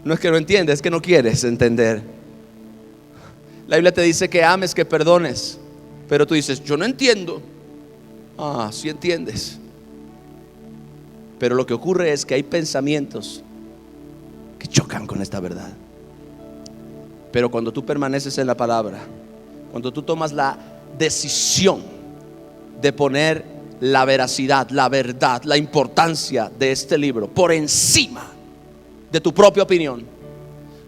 No es que no entiendes, es que no quieres entender. La Biblia te dice que ames, que perdones, pero tú dices: yo no entiendo. Sí entiendes. Pero lo que ocurre es que hay pensamientos que chocan con esta verdad. Pero cuando tú permaneces en la palabra, cuando tú tomas la decisión de poner la veracidad, la verdad, la importancia de este libro por encima de tu propia opinión,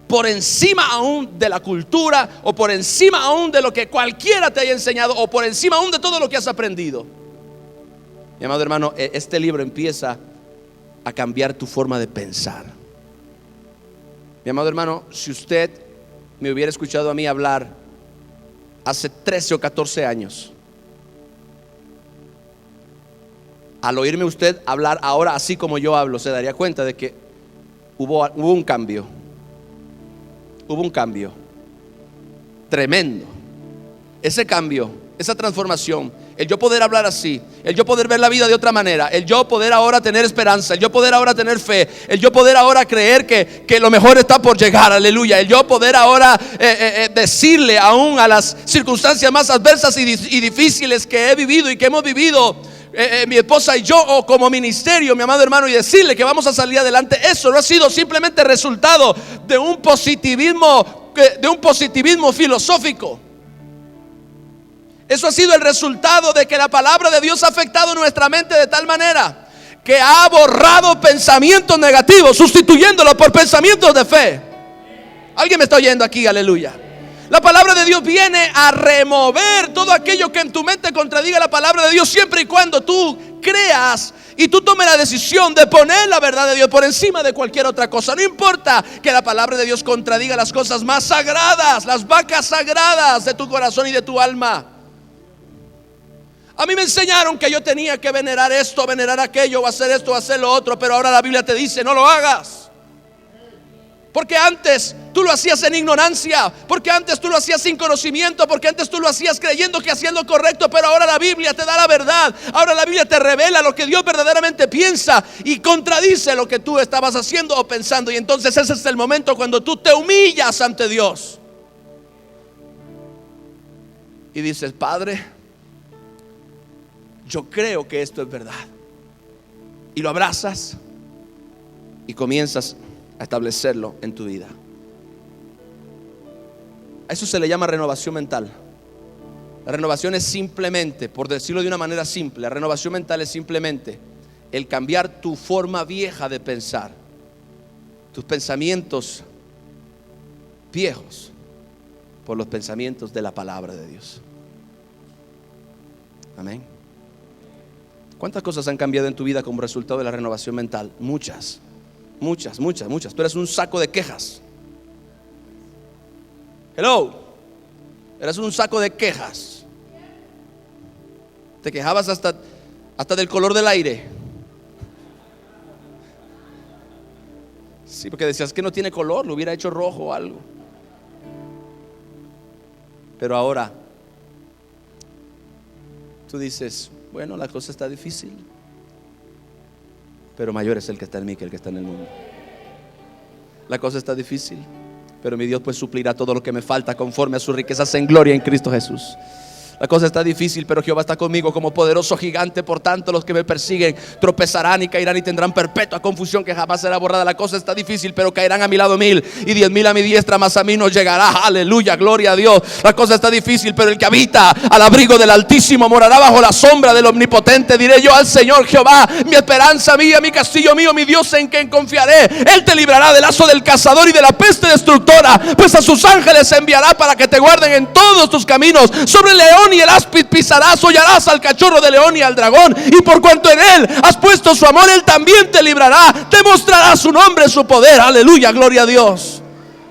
por encima aún de la cultura, o por encima aún de lo que cualquiera te haya enseñado, o por encima aún de todo lo que has aprendido, mi amado hermano, este libro empieza a cambiar tu forma de pensar. Mi amado hermano, si usted me hubiera escuchado a mí hablar hace 13 o 14 años, al oírme usted hablar ahora así como yo hablo, se daría cuenta de que hubo un cambio. Hubo un cambio tremendo. Ese cambio, esa transformación, el yo poder hablar así, el yo poder ver la vida de otra manera, el yo poder ahora tener esperanza, el yo poder ahora tener fe, el yo poder ahora creer que lo mejor está por llegar, aleluya. El yo poder ahora decirle aún a las circunstancias más adversas y difíciles que he vivido y que hemos vivido, mi esposa y yo, o como ministerio, mi amado hermano, y decirle que vamos a salir adelante. Eso no ha sido simplemente resultado de un positivismo filosófico. Eso ha sido el resultado de que la palabra de Dios ha afectado nuestra mente de tal manera que ha borrado pensamientos negativos, sustituyéndolos por pensamientos de fe. ¿Alguien me está oyendo aquí? Aleluya. La palabra de Dios viene a remover todo aquello que en tu mente contradiga la palabra de Dios, siempre y cuando tú creas y tú tomes la decisión de poner la verdad de Dios por encima de cualquier otra cosa. No importa que la palabra de Dios contradiga las cosas más sagradas, las vacas sagradas de tu corazón y de tu alma. A mí me enseñaron que yo tenía que venerar esto, venerar aquello, o hacer esto, o hacer lo otro, pero ahora la Biblia te dice: no lo hagas. Porque antes tú lo hacías en ignorancia, porque antes tú lo hacías sin conocimiento, porque antes tú lo hacías creyendo que hacías lo correcto, pero ahora la Biblia te da la verdad. Ahora la Biblia te revela lo que Dios verdaderamente piensa y contradice lo que tú estabas haciendo o pensando. Y entonces ese es el momento cuando tú te humillas ante Dios y dices: Padre, yo creo que esto es verdad. Y lo abrazas y comienzas a establecerlo en tu vida. A eso se le llama renovación mental. La renovación es simplemente, por decirlo de una manera simple, la renovación mental es simplemente el cambiar tu forma vieja de pensar, tus pensamientos viejos, por los pensamientos de la palabra de Dios. Amén. ¿Cuántas cosas han cambiado en tu vida como resultado de la renovación mental? Muchas. Tú eres un saco de quejas. Hello. Eres un saco de quejas. Te quejabas hasta del color del aire. Sí, porque decías que no tiene color, lo hubiera hecho rojo o algo. Pero ahora tú dices: bueno, la cosa está difícil, pero mayor es el que está en mí que el que está en el mundo. La cosa está difícil, pero mi Dios pues suplirá todo lo que me falta conforme a sus riquezas en gloria en Cristo Jesús. La cosa está difícil, pero Jehová está conmigo como poderoso gigante. Por tanto, los que me persiguen tropezarán y caerán y tendrán perpetua confusión que jamás será borrada. La cosa está difícil, pero caerán a mi lado 1000 y 10,000 a mi diestra, mas a mí no llegará. Aleluya, gloria a Dios. La cosa está difícil, pero el que habita al abrigo del Altísimo morará bajo la sombra del Omnipotente. Diré yo al Señor Jehová, mi esperanza mía, mi castillo mío, mi Dios en quien confiaré. Él te librará del lazo del cazador y de la peste destructora, pues a sus ángeles enviará para que te guarden en todos tus caminos. Sobre el león y el áspid pisarás, hollarás al cachorro de león y al dragón. Y por cuanto en él has puesto su amor, él también te librará, te mostrará su nombre, su poder. Aleluya, gloria a Dios.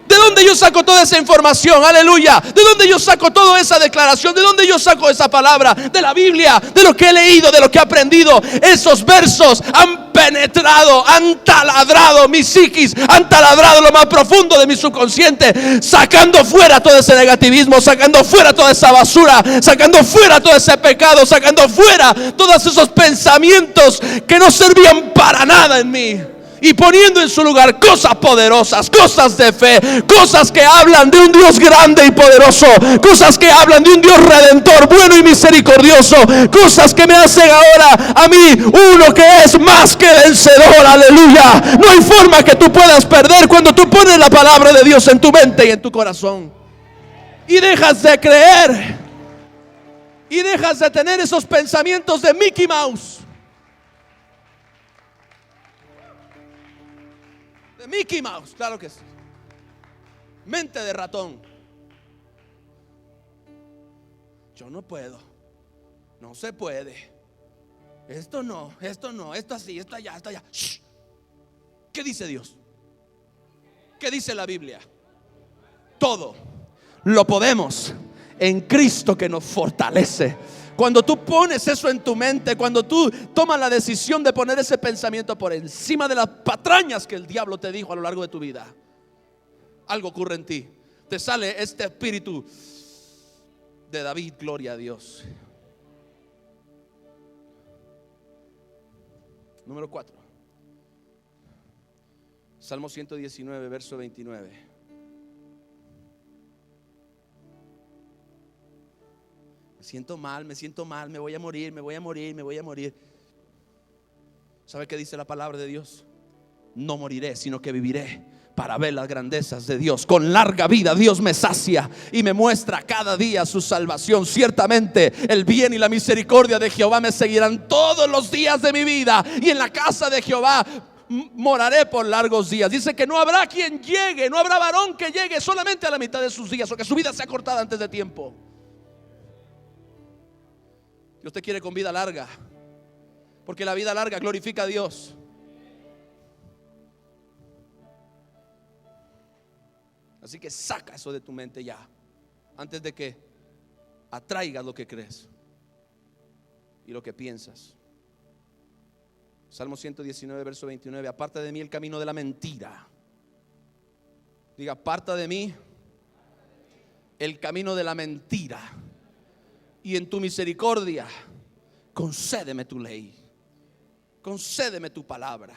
¿De dónde yo saco toda esa información? Aleluya. ¿De dónde yo saco toda esa declaración? ¿De dónde yo saco esa palabra? De la Biblia, de lo que he leído, de lo que he aprendido. Esos versos han penetrado, han taladrado mi psiquis, han taladrado lo más profundo de mi subconsciente, sacando fuera todo ese negativismo, sacando fuera toda esa basura, sacando fuera todo ese pecado, sacando fuera todos esos pensamientos que no servían para nada en mí, y poniendo en su lugar cosas poderosas, cosas de fe, cosas que hablan de un Dios grande y poderoso, cosas que hablan de un Dios redentor, bueno y misericordioso, cosas que me hacen ahora a mí uno que es más que vencedor. Aleluya. No hay forma que tú puedas perder cuando tú pones la palabra de Dios en tu mente y en tu corazón, y dejas de creer y dejas de tener esos pensamientos de Mickey Mouse. De Mickey Mouse, claro que sí. Mente de ratón. Yo no puedo. No se puede. Esto no, esto así, esto allá, esto allá. Shh. ¿Qué dice Dios? ¿Qué dice la Biblia? Todo lo podemos en Cristo que nos fortalece. Cuando tú pones eso en tu mente, cuando tú tomas la decisión de poner ese pensamiento por encima de las patrañas que el diablo te dijo a lo largo de tu vida, algo ocurre en ti. Te sale este espíritu de David, gloria a Dios. Número 4, Salmo 119, verso 29. Me siento mal, me voy a morir. ¿Sabe qué dice la palabra de Dios? No moriré, sino que viviré para ver las grandezas de Dios. Con larga vida Dios me sacia y me muestra cada día su salvación. Ciertamente el bien y la misericordia de Jehová me seguirán todos los días de mi vida, y en la casa de Jehová moraré por largos días. Dice que no habrá quien llegue, no habrá varón que llegue solamente a la mitad de sus días, o que su vida sea cortada antes de tiempo. Dios te quiere con vida larga, porque la vida larga glorifica a Dios. Así que saca eso de tu mente ya, antes de que atraigas lo que crees y lo que piensas. Salmo 119, verso 29. Aparta de mí el camino de la mentira. Diga, aparta de mí el camino de la mentira, y en tu misericordia concédeme tu ley, concédeme tu palabra.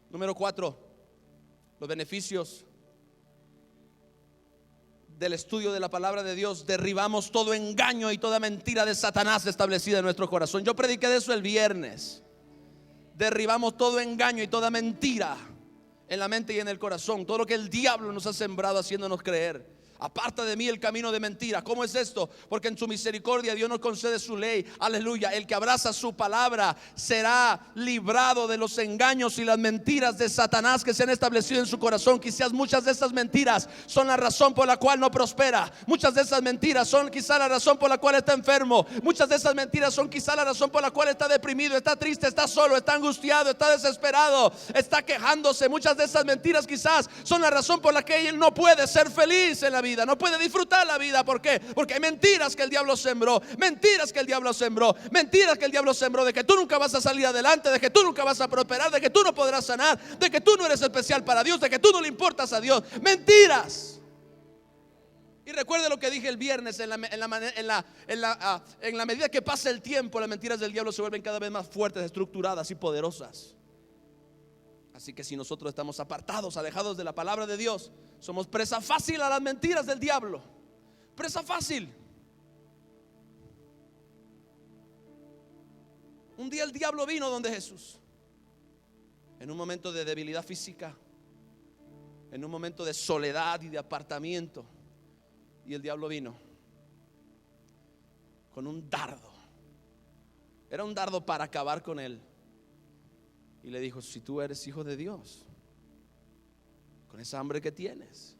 Número 4, los beneficios del estudio de la palabra de Dios. Derribamos todo engaño y toda mentira de Satanás establecida en nuestro corazón. Yo prediqué de eso el viernes. Derribamos todo engaño y toda mentira en la mente y en el corazón, todo lo que el diablo nos ha sembrado haciéndonos creer. Aparta de mí el camino de mentira. ¿Cómo es esto? Porque en su misericordia Dios nos concede su ley. Aleluya. El que abraza su palabra será librado de los engaños y las mentiras de Satanás que se han establecido en su corazón. Quizás muchas de estas mentiras son la razón por la cual no prospera. Muchas de esas mentiras son quizás la razón por la cual está enfermo. Muchas de esas mentiras son quizás la razón por la cual está deprimido, está triste, está solo, está angustiado, está desesperado, está quejándose. Muchas de esas mentiras quizás son la razón por la que él no puede ser feliz en la vida, no puede disfrutar la vida. ¿Por qué? Porque hay mentiras que el diablo sembró, mentiras que el diablo sembró, mentiras que el diablo sembró de que tú nunca vas a salir adelante, de que tú nunca vas a prosperar, de que tú no podrás sanar, de que tú no eres especial para Dios, de que tú no le importas a Dios. Mentiras. Y recuerde lo que dije el viernes, en la medida que pasa el tiempo, las mentiras del diablo se vuelven cada vez más fuertes, estructuradas y poderosas. Así que si nosotros estamos apartados, alejados de la palabra de Dios, somos presa fácil a las mentiras del diablo. Presa fácil. Un día el diablo vino donde Jesús, en un momento de debilidad física, en un momento de soledad y de apartamiento. Y el diablo vino con un dardo. Era un dardo para acabar con él. Y le dijo: si tú eres hijo de Dios, con esa hambre que tienes,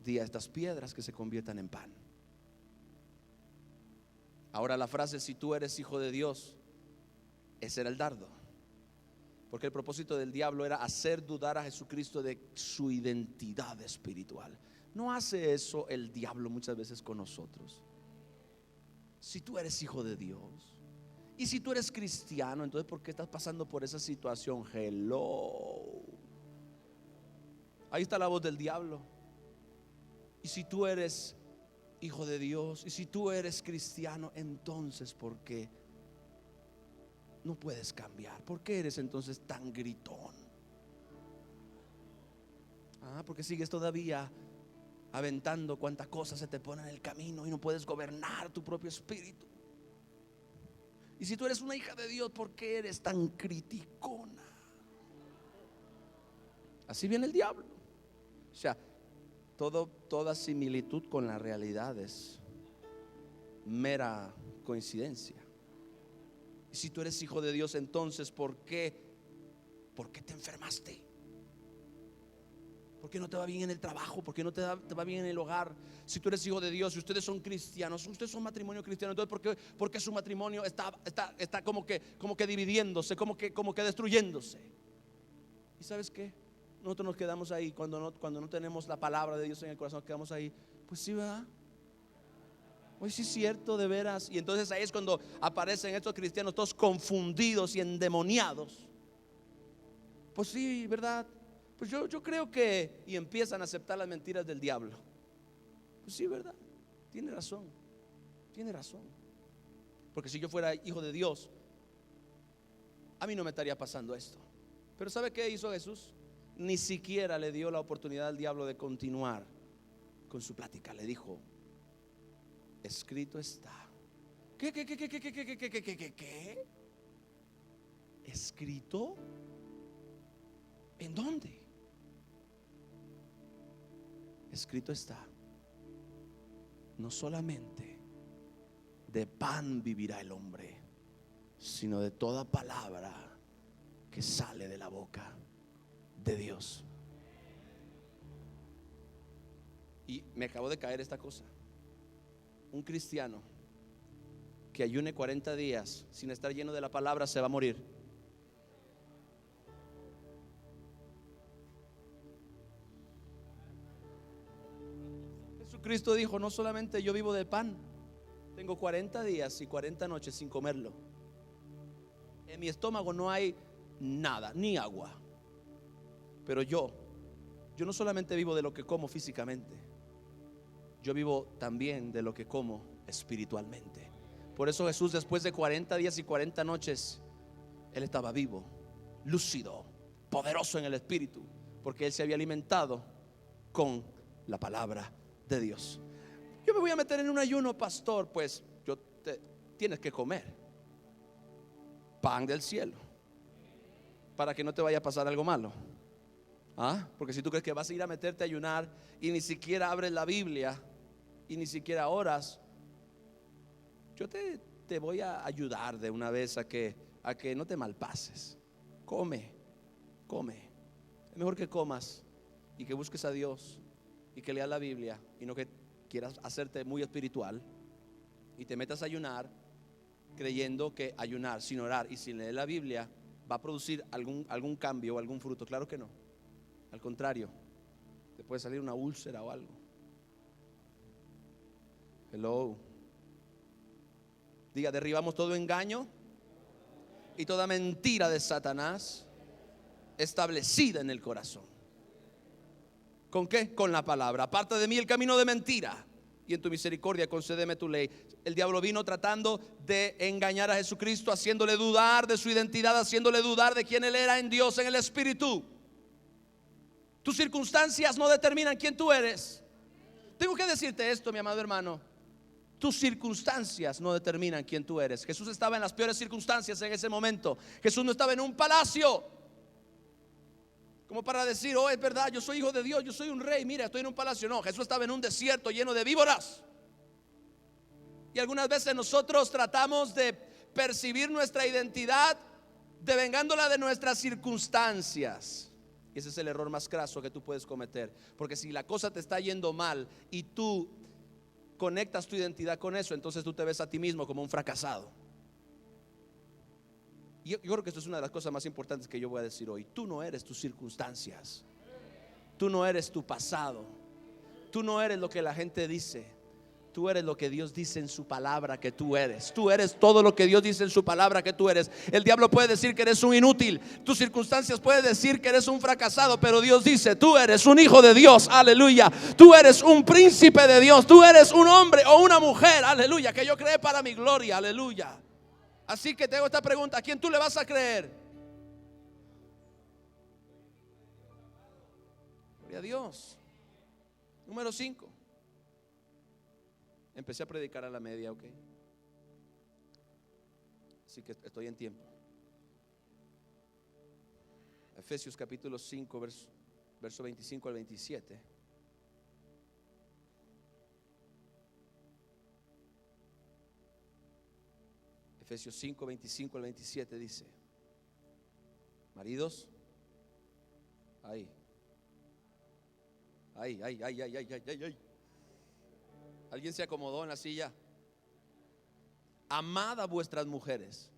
di a estas piedras que se conviertan en pan. Ahora la frase si tú eres hijo de Dios, ese era el dardo. Porque el propósito del diablo era hacer dudar a Jesucristo de su identidad espiritual. No hace eso el diablo muchas veces con nosotros. Si tú eres hijo de Dios, y si tú eres cristiano, entonces ¿por qué estás pasando por esa situación? Hello. Ahí está la voz del diablo. Y si tú eres hijo de Dios, y si tú eres cristiano, entonces ¿por qué no puedes cambiar? ¿Por qué eres entonces tan gritón? Porque sigues todavía aventando cuantas cosas se te ponen en el camino y no puedes gobernar tu propio espíritu. Y si tú eres una hija de Dios, ¿por qué eres tan criticona? Así viene el diablo. O sea, toda similitud con la realidad es mera coincidencia. Y si tú eres hijo de Dios, entonces ¿por qué te enfermaste? ¿Por qué no te va bien en el trabajo? ¿Por qué no te va bien en el hogar? Si tú eres hijo de Dios y ustedes son cristianos, ustedes son matrimonio cristiano, entonces ¿por qué su matrimonio está como que dividiéndose, como que destruyéndose? ¿Y sabes qué? Nosotros nos quedamos ahí cuando no tenemos la palabra de Dios en el corazón, quedamos ahí. Pues sí, ¿verdad? Hoy sí es cierto, de veras. Y entonces ahí es cuando aparecen estos cristianos todos confundidos y endemoniados. Pues sí, ¿verdad? Pues yo creo que, y empiezan a aceptar las mentiras del diablo. Pues sí, ¿verdad? Tiene razón. Porque si yo fuera hijo de Dios, a mí no me estaría pasando esto. Pero ¿sabe qué hizo Jesús? Ni siquiera le dio la oportunidad al diablo de continuar con su plática. Le dijo: escrito está. ¿Qué? ¿Escrito? ¿En dónde? Escrito está: no solamente de pan vivirá el hombre, sino de toda palabra que sale de la boca de Dios. Y me acabó de caer esta cosa. Un cristiano que ayune 40 días sin estar lleno de la palabra se va a morir. Jesucristo dijo: no solamente yo vivo de pan, tengo 40 días y 40 noches sin comerlo. En mi estómago no hay nada, ni agua. Pero yo no solamente vivo de lo que como físicamente, yo vivo también de lo que como espiritualmente. Por eso Jesús, después de 40 días y 40 noches, Él estaba vivo, lúcido, poderoso en el espíritu, porque Él se había alimentado con la palabra de Dios. Yo me voy a meter en un ayuno, pastor. Pues tienes que comer pan del cielo para que no te vaya a pasar algo malo. Porque si tú crees que vas a ir a meterte a ayunar y ni siquiera abres la Biblia y ni siquiera oras, yo te voy a ayudar de una vez a que no te malpases. Come. Es mejor que comas y que busques a Dios y que leas la Biblia, y no que quieras hacerte muy espiritual y te metas a ayunar creyendo que ayunar sin orar y sin leer la Biblia va a producir algún cambio o algún fruto. Claro que no. Al contrario, te puede salir una úlcera o algo. Hello. Diga: derribamos todo engaño y toda mentira de Satanás establecida en el corazón. ¿Con qué? Con la palabra. Aparta de mí el camino de mentira, y en tu misericordia concédeme tu ley. El diablo vino tratando de engañar a Jesucristo, haciéndole dudar de su identidad, haciéndole dudar de quién Él era en Dios, en el Espíritu. Tus circunstancias no determinan quién tú eres. Tengo que decirte esto, mi amado hermano. Tus circunstancias no determinan quién tú eres. Jesús estaba en las peores circunstancias en ese momento. Jesús no estaba en un palacio como para decir, oh, es verdad, yo soy hijo de Dios, yo soy un rey, mira, estoy en un palacio. No, Jesús estaba en un desierto lleno de víboras. Y algunas veces nosotros tratamos de percibir nuestra identidad devengándola de nuestras circunstancias. Y ese es el error más craso que tú puedes cometer. Porque si la cosa te está yendo mal y tú conectas tu identidad con eso, entonces tú te ves a ti mismo como un fracasado. Y yo creo que esto es una de las cosas más importantes que yo voy a decir hoy. Tú no eres tus circunstancias. Tú no eres tu pasado. Tú no eres lo que la gente dice. Tú eres lo que Dios dice en su palabra que tú eres. Tú eres todo lo que Dios dice en su palabra que tú eres. El diablo puede decir que eres un inútil. Tus circunstancias pueden decir que eres un fracasado. Pero Dios dice, tú eres un hijo de Dios, aleluya. Tú eres un príncipe de Dios. Tú eres un hombre o una mujer, aleluya, que yo creé para mi gloria, aleluya. Así que te hago esta pregunta: ¿a quién tú le vas a creer? Gloria a Dios. Número 5. Empecé a predicar a la media, ok. Así que estoy en tiempo. Efesios capítulo 5, verso 25 al 27. Efesios 5, 25 al 27 dice: maridos, ay. ¿Alguien se acomodó en la silla? Amad a vuestras mujeres,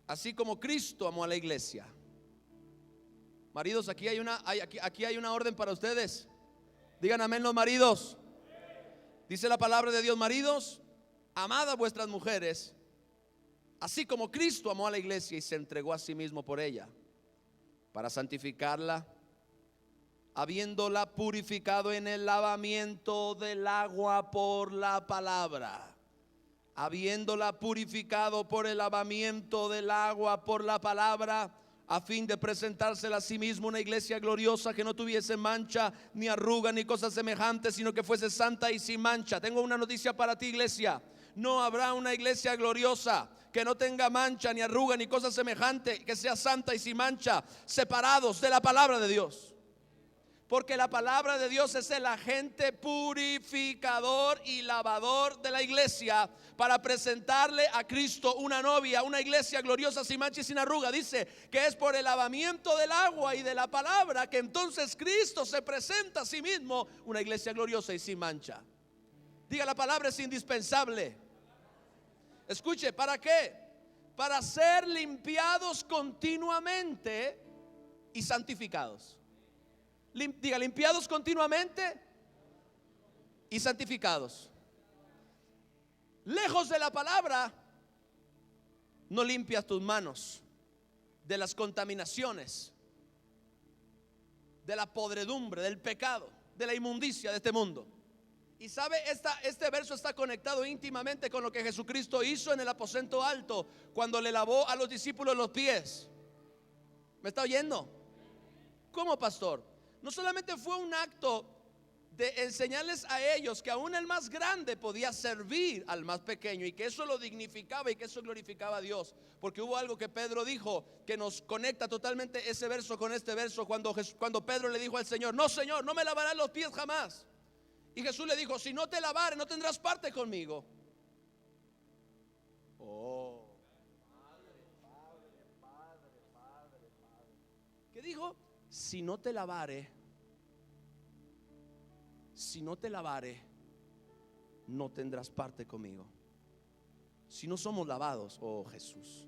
así como Cristo amó a la iglesia. Maridos, aquí hay una orden para ustedes. Digan amén los maridos. Dice la palabra de Dios: maridos, amad a vuestras mujeres, así como Cristo amó a la iglesia y se entregó a sí mismo por ella, para santificarla, habiéndola purificado en el lavamiento del agua por la palabra. Habiéndola purificado por el lavamiento del agua por la palabra, a fin de presentársela a sí mismo una iglesia gloriosa, que no tuviese mancha, ni arruga, ni cosas semejantes, sino que fuese santa y sin mancha. Tengo una noticia para ti, iglesia: no habrá una iglesia gloriosa que no tenga mancha, ni arruga, ni cosas semejantes, que sea santa y sin mancha, separados de la palabra de Dios. Porque la palabra de Dios es el agente purificador y lavador de la iglesia, para presentarle a Cristo una novia, una iglesia gloriosa, sin mancha y sin arruga. Dice que es por el lavamiento del agua y de la palabra que entonces Cristo se presenta a sí mismo una iglesia gloriosa y sin mancha. Diga, la palabra es indispensable. Escuche, ¿para qué? Para ser limpiados continuamente y santificados. Diga, limpiados continuamente y santificados. Lejos de la palabra, no limpias tus manos de las contaminaciones, de la podredumbre, del pecado, de la inmundicia de este mundo. Y sabe, este verso está conectado íntimamente con lo que Jesucristo hizo en el aposento alto, cuando le lavó a los discípulos los pies. ¿Me está oyendo? ¿Cómo, pastor? No solamente fue un acto de enseñarles a ellos que aún el más grande podía servir al más pequeño, y que eso lo dignificaba y que eso glorificaba a Dios. Porque hubo algo que Pedro dijo que nos conecta totalmente ese verso con este verso, cuando Pedro le dijo al Señor: no, Señor, no me lavarás los pies jamás. Y Jesús le dijo: si no te lavare, no tendrás parte conmigo. Oh, padre. ¿Qué dijo? Si no te lavare, no tendrás parte conmigo. Si no somos lavados, oh Jesús,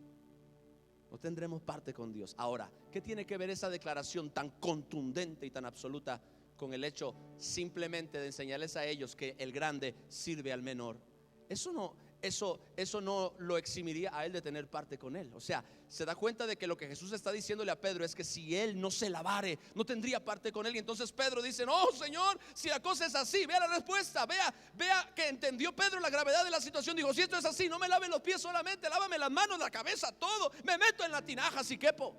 no tendremos parte con Dios. Ahora, ¿qué tiene que ver esa declaración tan contundente y tan absoluta con el hecho simplemente de enseñarles a ellos que el grande sirve al menor? Eso no lo eximiría a él de tener parte con él. O sea, se da cuenta de que lo que Jesús está diciéndole a Pedro es que si él no se lavare, no tendría parte con él. Y entonces Pedro dice: no, Señor, si la cosa es así. Vea la respuesta, vea que entendió Pedro la gravedad de la situación. Dijo: si esto es así, no me lave los pies solamente, lávame las manos, la cabeza, todo. Me meto en la tinaja si quepo.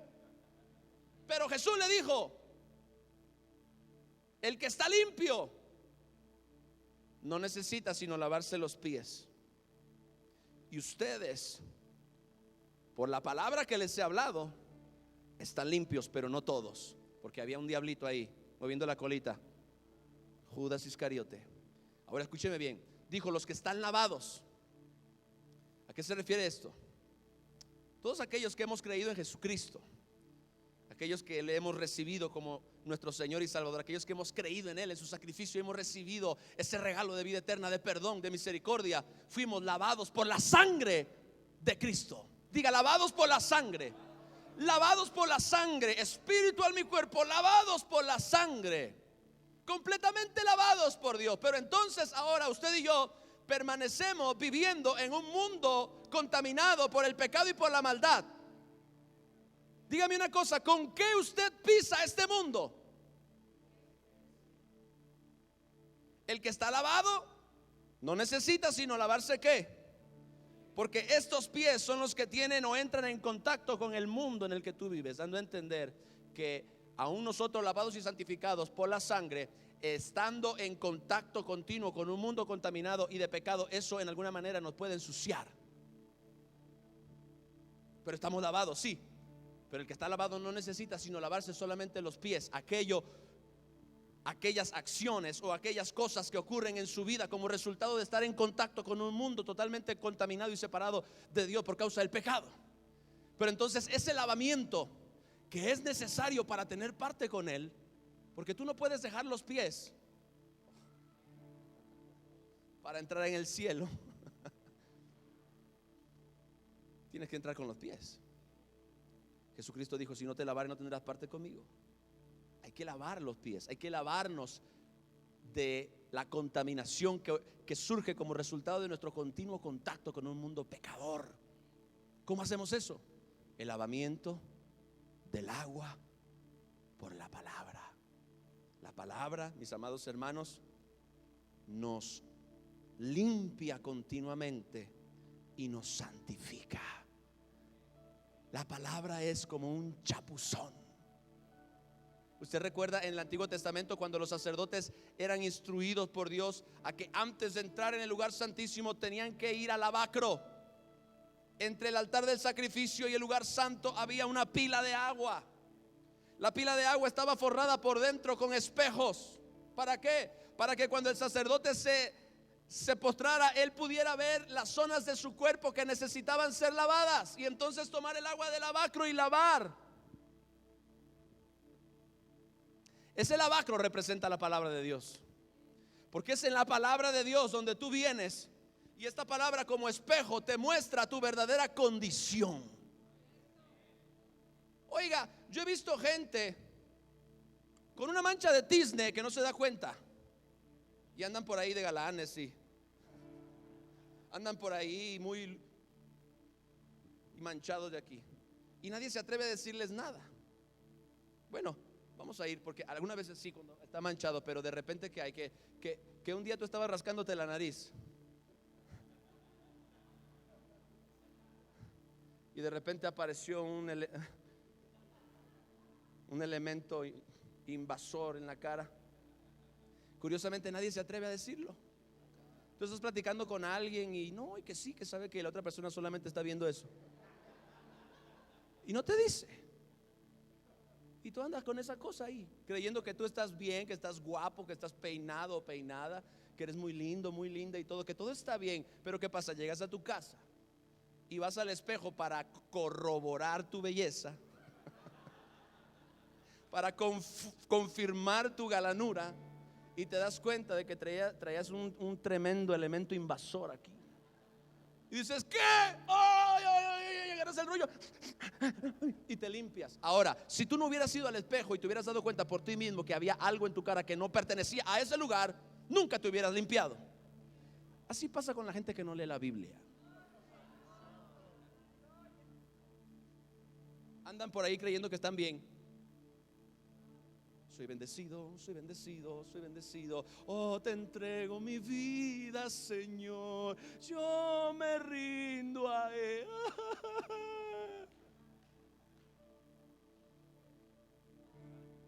Pero Jesús le dijo: el que está limpio no necesita sino lavarse los pies. Y ustedes, por la palabra que les he hablado, están limpios, pero no todos, porque había un diablito ahí moviendo la colita, Judas Iscariote. Ahora escúcheme bien, dijo los que están lavados. ¿A qué se refiere esto? Todos aquellos que hemos creído en Jesucristo, aquellos que le hemos recibido como nuestro Señor y Salvador, aquellos que hemos creído en Él, en su sacrificio, y hemos recibido ese regalo de vida eterna, de perdón, de misericordia, fuimos lavados por la sangre de Cristo. Diga, lavados por la sangre. Lavados por la sangre, espíritu, alma y cuerpo, lavados por la sangre, completamente lavados por Dios. Pero entonces ahora usted y yo permanecemos viviendo en un mundo contaminado por el pecado y por la maldad. Dígame una cosa, ¿con qué usted pisa este mundo? El que está lavado no necesita sino lavarse ¿qué? Porque estos pies son los que tienen o entran en contacto con el mundo en el que tú vives, dando a entender que aún nosotros lavados y santificados por la sangre, estando en contacto continuo con un mundo contaminado y de pecado, eso en alguna manera nos puede ensuciar. Pero estamos lavados, sí. Pero el que está lavado no necesita sino lavarse solamente los pies. Aquellas acciones o aquellas cosas que ocurren en su vida como resultado de estar en contacto con un mundo totalmente contaminado y separado de Dios por causa del pecado. Pero entonces ese lavamiento que es necesario para tener parte con Él, porque tú no puedes dejar los pies para entrar en el cielo. Tienes que entrar con los pies. Jesucristo dijo: si no te lavaré no tendrás parte conmigo. Hay que lavar los pies, hay que lavarnos de la contaminación que surge como resultado de nuestro continuo contacto con un mundo pecador. ¿Cómo hacemos eso? El lavamiento del agua por la palabra. La palabra, mis amados hermanos, nos limpia continuamente y nos santifica. La palabra es como un chapuzón. Usted recuerda en el Antiguo Testamento cuando los sacerdotes eran instruidos por Dios a que antes de entrar en el lugar santísimo tenían que ir al lavacro. Entre el altar del sacrificio y el lugar santo había una pila de agua. La pila de agua estaba forrada por dentro con espejos. ¿Para qué? Para que cuando el sacerdote se postrara, él pudiera ver las zonas de su cuerpo que necesitaban ser lavadas, y entonces tomar el agua del lavacro y lavar. Ese lavacro representa la palabra de Dios, porque es en la palabra de Dios donde tú vienes, y esta palabra como espejo te muestra tu verdadera condición. Oiga, yo he visto gente con una mancha de tizne que no se da cuenta, y andan por ahí de galanes, y andan por ahí muy manchados de aquí, y nadie se atreve a decirles nada. Bueno, vamos a ir, porque algunas veces sí, cuando está manchado, pero de repente que hay que un día tú estabas rascándote la nariz y de repente apareció un elemento invasor en la cara. Curiosamente nadie se atreve a decirlo. Tú estás platicando con alguien y no, y que sí, que sabe que la otra persona solamente está viendo eso y no te dice. Y tú andas con esa cosa ahí, creyendo que tú estás bien, que estás guapo, que estás peinado o peinada, que eres muy lindo, muy linda y todo, que todo está bien. Pero ¿qué pasa? Llegas a tu casa y vas al espejo para corroborar tu belleza, para confirmar tu galanura, y te das cuenta de que traías un tremendo elemento invasor aquí. Y dices: ¿qué? ¡Ay, ay, ay! Agarras el rollo y te limpias. Ahora, si tú no hubieras ido al espejo y te hubieras dado cuenta por ti mismo que había algo en tu cara que no pertenecía a ese lugar, nunca te hubieras limpiado. Así pasa con la gente que no lee la Biblia. Andan por ahí creyendo que están bien. Soy bendecido, soy bendecido, soy bendecido. Oh, te entrego mi vida, Señor. Yo me rindo a Él.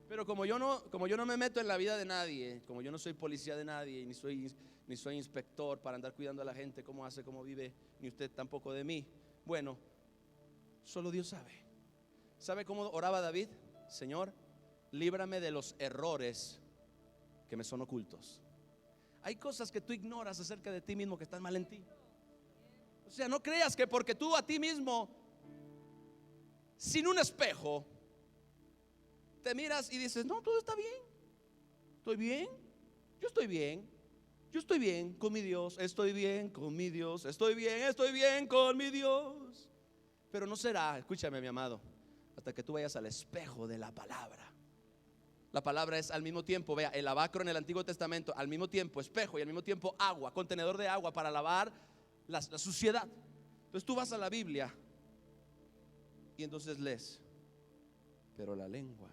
Pero como yo no me meto en la vida de nadie, como yo no soy policía de nadie, ni soy inspector para andar cuidando a la gente cómo hace, cómo vive, ni usted tampoco de mí. Bueno, solo Dios sabe. ¿Sabe cómo oraba David? Señor, líbrame de los errores que me son ocultos. Hay cosas que tú ignoras acerca de ti mismo que están mal en ti. O sea, no creas que porque tú a ti mismo, sin un espejo, te miras y dices, no, todo está bien. Estoy bien, yo estoy bien. Yo estoy bien con mi Dios, estoy bien con mi Dios, estoy bien con mi Dios. Pero no será, escúchame mi amado, hasta que tú vayas al espejo de la palabra. La palabra es al mismo tiempo, vea, el lavacro en el Antiguo Testamento, al mismo tiempo espejo y al mismo tiempo agua, contenedor de agua para lavar la suciedad. Entonces tú vas a la Biblia y entonces lees, pero la lengua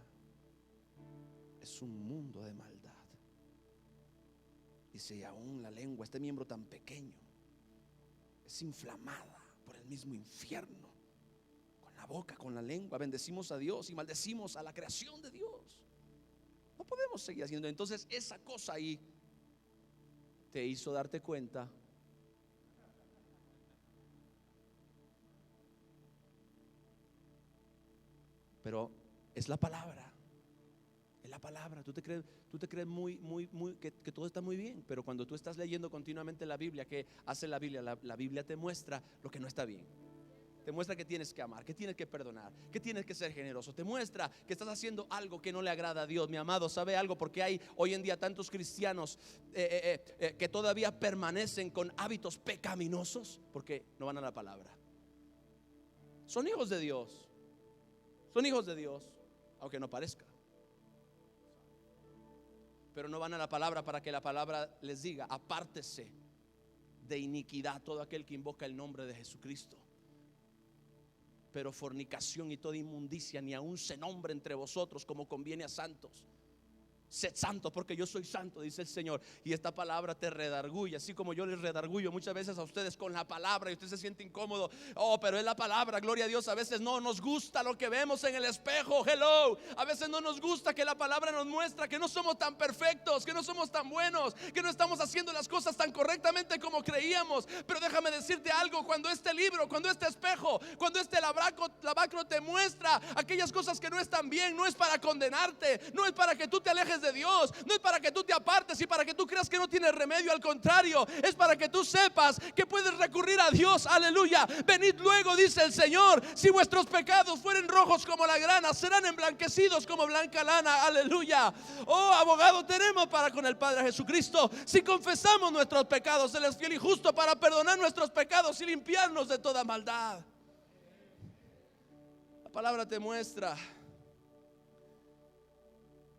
es un mundo de maldad. Dice, y aún la lengua, este miembro tan pequeño, es inflamada por el mismo infierno. Con la boca, con la lengua, bendecimos a Dios y maldecimos a la creación de Dios. No podemos seguir haciendo. Entonces esa cosa ahí te hizo darte cuenta pero es la palabra. Es la palabra. Tú te crees que todo está muy bien, pero cuando tú estás leyendo continuamente la Biblia, ¿qué hace la Biblia? La Biblia te muestra lo que no está bien. Te muestra que tienes que amar, que tienes que perdonar, que tienes que ser generoso. Te muestra que estás haciendo algo que no le agrada a Dios. Mi amado, ¿sabe algo? Porque hay hoy en día tantos cristianos que todavía permanecen con hábitos pecaminosos porque no van a la palabra. Son hijos de Dios. Son hijos de Dios, aunque no parezca. Pero no van a la palabra para que la palabra les diga, apártese de iniquidad todo aquel que invoca el nombre de Jesucristo. Pero fornicación y toda inmundicia ni aún se nombre entre vosotros como conviene a santos. Sed santos porque yo soy santo, dice el Señor. Y esta palabra te redarguye, así como yo les redarguyo muchas veces a ustedes con la palabra y usted se siente incómodo. Oh, pero es la palabra, gloria a Dios. A veces no nos gusta lo que vemos en el espejo. Hello. A veces no nos gusta que la palabra nos muestra que no somos tan perfectos, que no somos tan buenos, que no estamos haciendo las cosas tan correctamente como creíamos. Pero déjame decirte algo, cuando este libro, cuando este espejo, cuando este lavacro te muestra aquellas cosas que no están bien, no es para condenarte, no es para que tú te alejes de Dios, no es para que tú te apartes y para que tú creas que no tienes remedio. Al contrario, es para que tú sepas que puedes recurrir a Dios. Aleluya. Venid luego, dice el Señor, si vuestros pecados fueren rojos como la grana, serán emblanquecidos como blanca lana. Aleluya. Oh, abogado tenemos para con el Padre Jesucristo, si confesamos nuestros pecados. Él es fiel y justo para perdonar nuestros pecados y limpiarnos de toda maldad. La palabra te muestra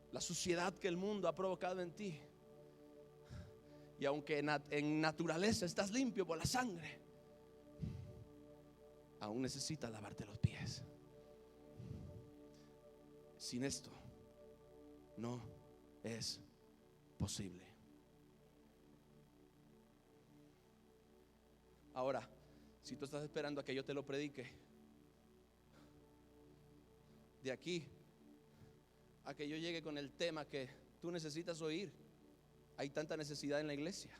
la suciedad que el mundo ha provocado en ti. Y aunque en naturaleza estás limpio por la sangre, aún necesitas lavarte los pies. Sin esto no es posible. Ahora, si tú estás esperando a que yo te lo predique, de aquí a que yo llegue con el tema que tú necesitas oír, hay tanta necesidad en la iglesia.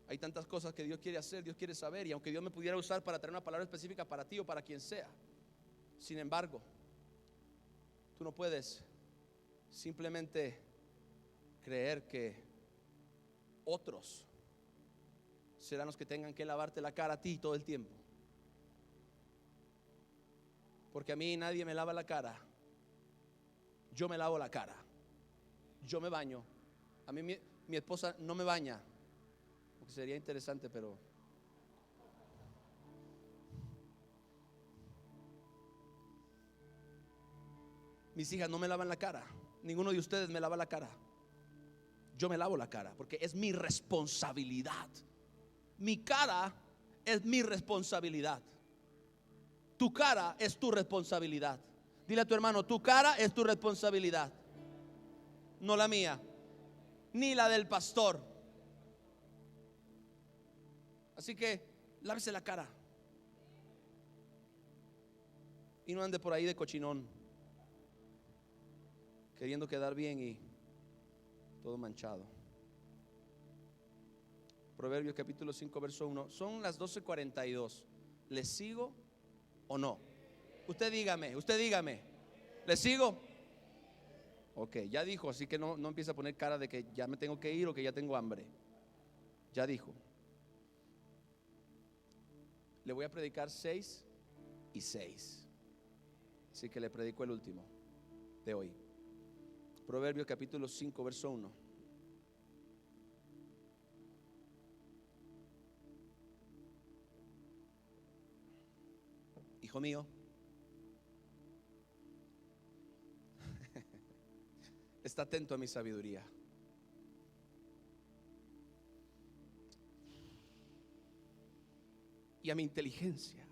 Hay tantas cosas que Dios quiere hacer, Dios quiere saber. Y aunque Dios me pudiera usar para traer una palabra específica para ti o para quien sea, sin embargo, tú no puedes simplemente creer que otros serán los que tengan que lavarte la cara a ti todo el tiempo. Porque a mí nadie me lava la cara. Yo me lavo la cara. Yo me baño. A mí mi esposa no me baña, porque sería interesante, pero mis hijas no me lavan la cara. Ninguno de ustedes me lava la cara. Yo me lavo la cara porque es mi responsabilidad. Mi cara es mi responsabilidad. Tu cara es tu responsabilidad. Dile a tu hermano, tu cara es tu responsabilidad, no la mía, ni la del pastor. Así que lávese la cara y no ande por ahí de cochinón, queriendo quedar bien y todo manchado. Proverbios capítulo 5 verso 1. Son las 12:42. ¿Le sigo o no? Usted dígame. ¿Le sigo? Ok, ya dijo, así que no empieza a poner cara de que ya me tengo que ir o que ya tengo hambre. Ya dijo. Le voy a predicar 6 y 6. Así que le predico el último de hoy. Proverbios capítulo 5 verso 1. Hijo mío, está atento a mi sabiduría. Y a mi inteligencia.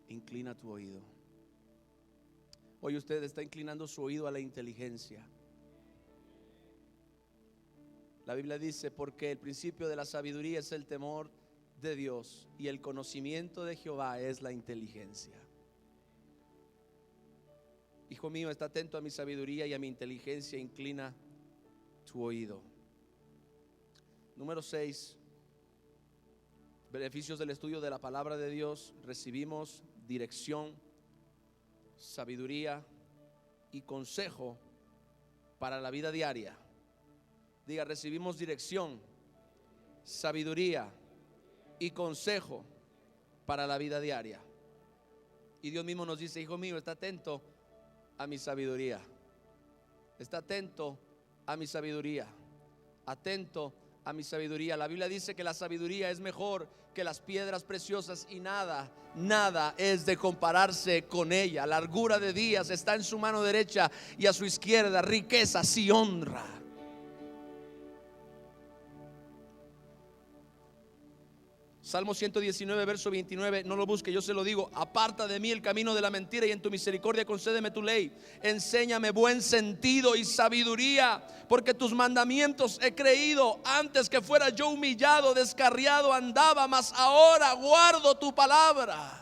Inclina tu oído. Hoy usted está inclinando su oído a la inteligencia. La Biblia dice: porque el principio de la sabiduría es el temor de Dios, y el conocimiento de Jehová es la inteligencia. Hijo mío, está atento a mi sabiduría y a mi inteligencia, inclina tu oído. Número 6. Beneficios del estudio de la palabra de Dios. Recibimos dirección, sabiduría y consejo para la vida diaria. Diga: recibimos dirección, sabiduría y consejo para la vida diaria. Y Dios mismo nos dice: hijo mío, está atento a mi sabiduría. Está atento a mi sabiduría. Atento a mi sabiduría. La Biblia dice que la sabiduría es mejor que las piedras preciosas, y nada es de compararse con ella. Largura de días está en su mano derecha, y a su izquierda riquezas y honra. Salmo 119 verso 29, no lo busque, yo se lo digo: aparta de mí el camino de la mentira, y en tu misericordia concédeme tu ley. Enséñame buen sentido y sabiduría, porque tus mandamientos he creído. Antes que fuera yo humillado, descarriado andaba, mas ahora guardo tu palabra.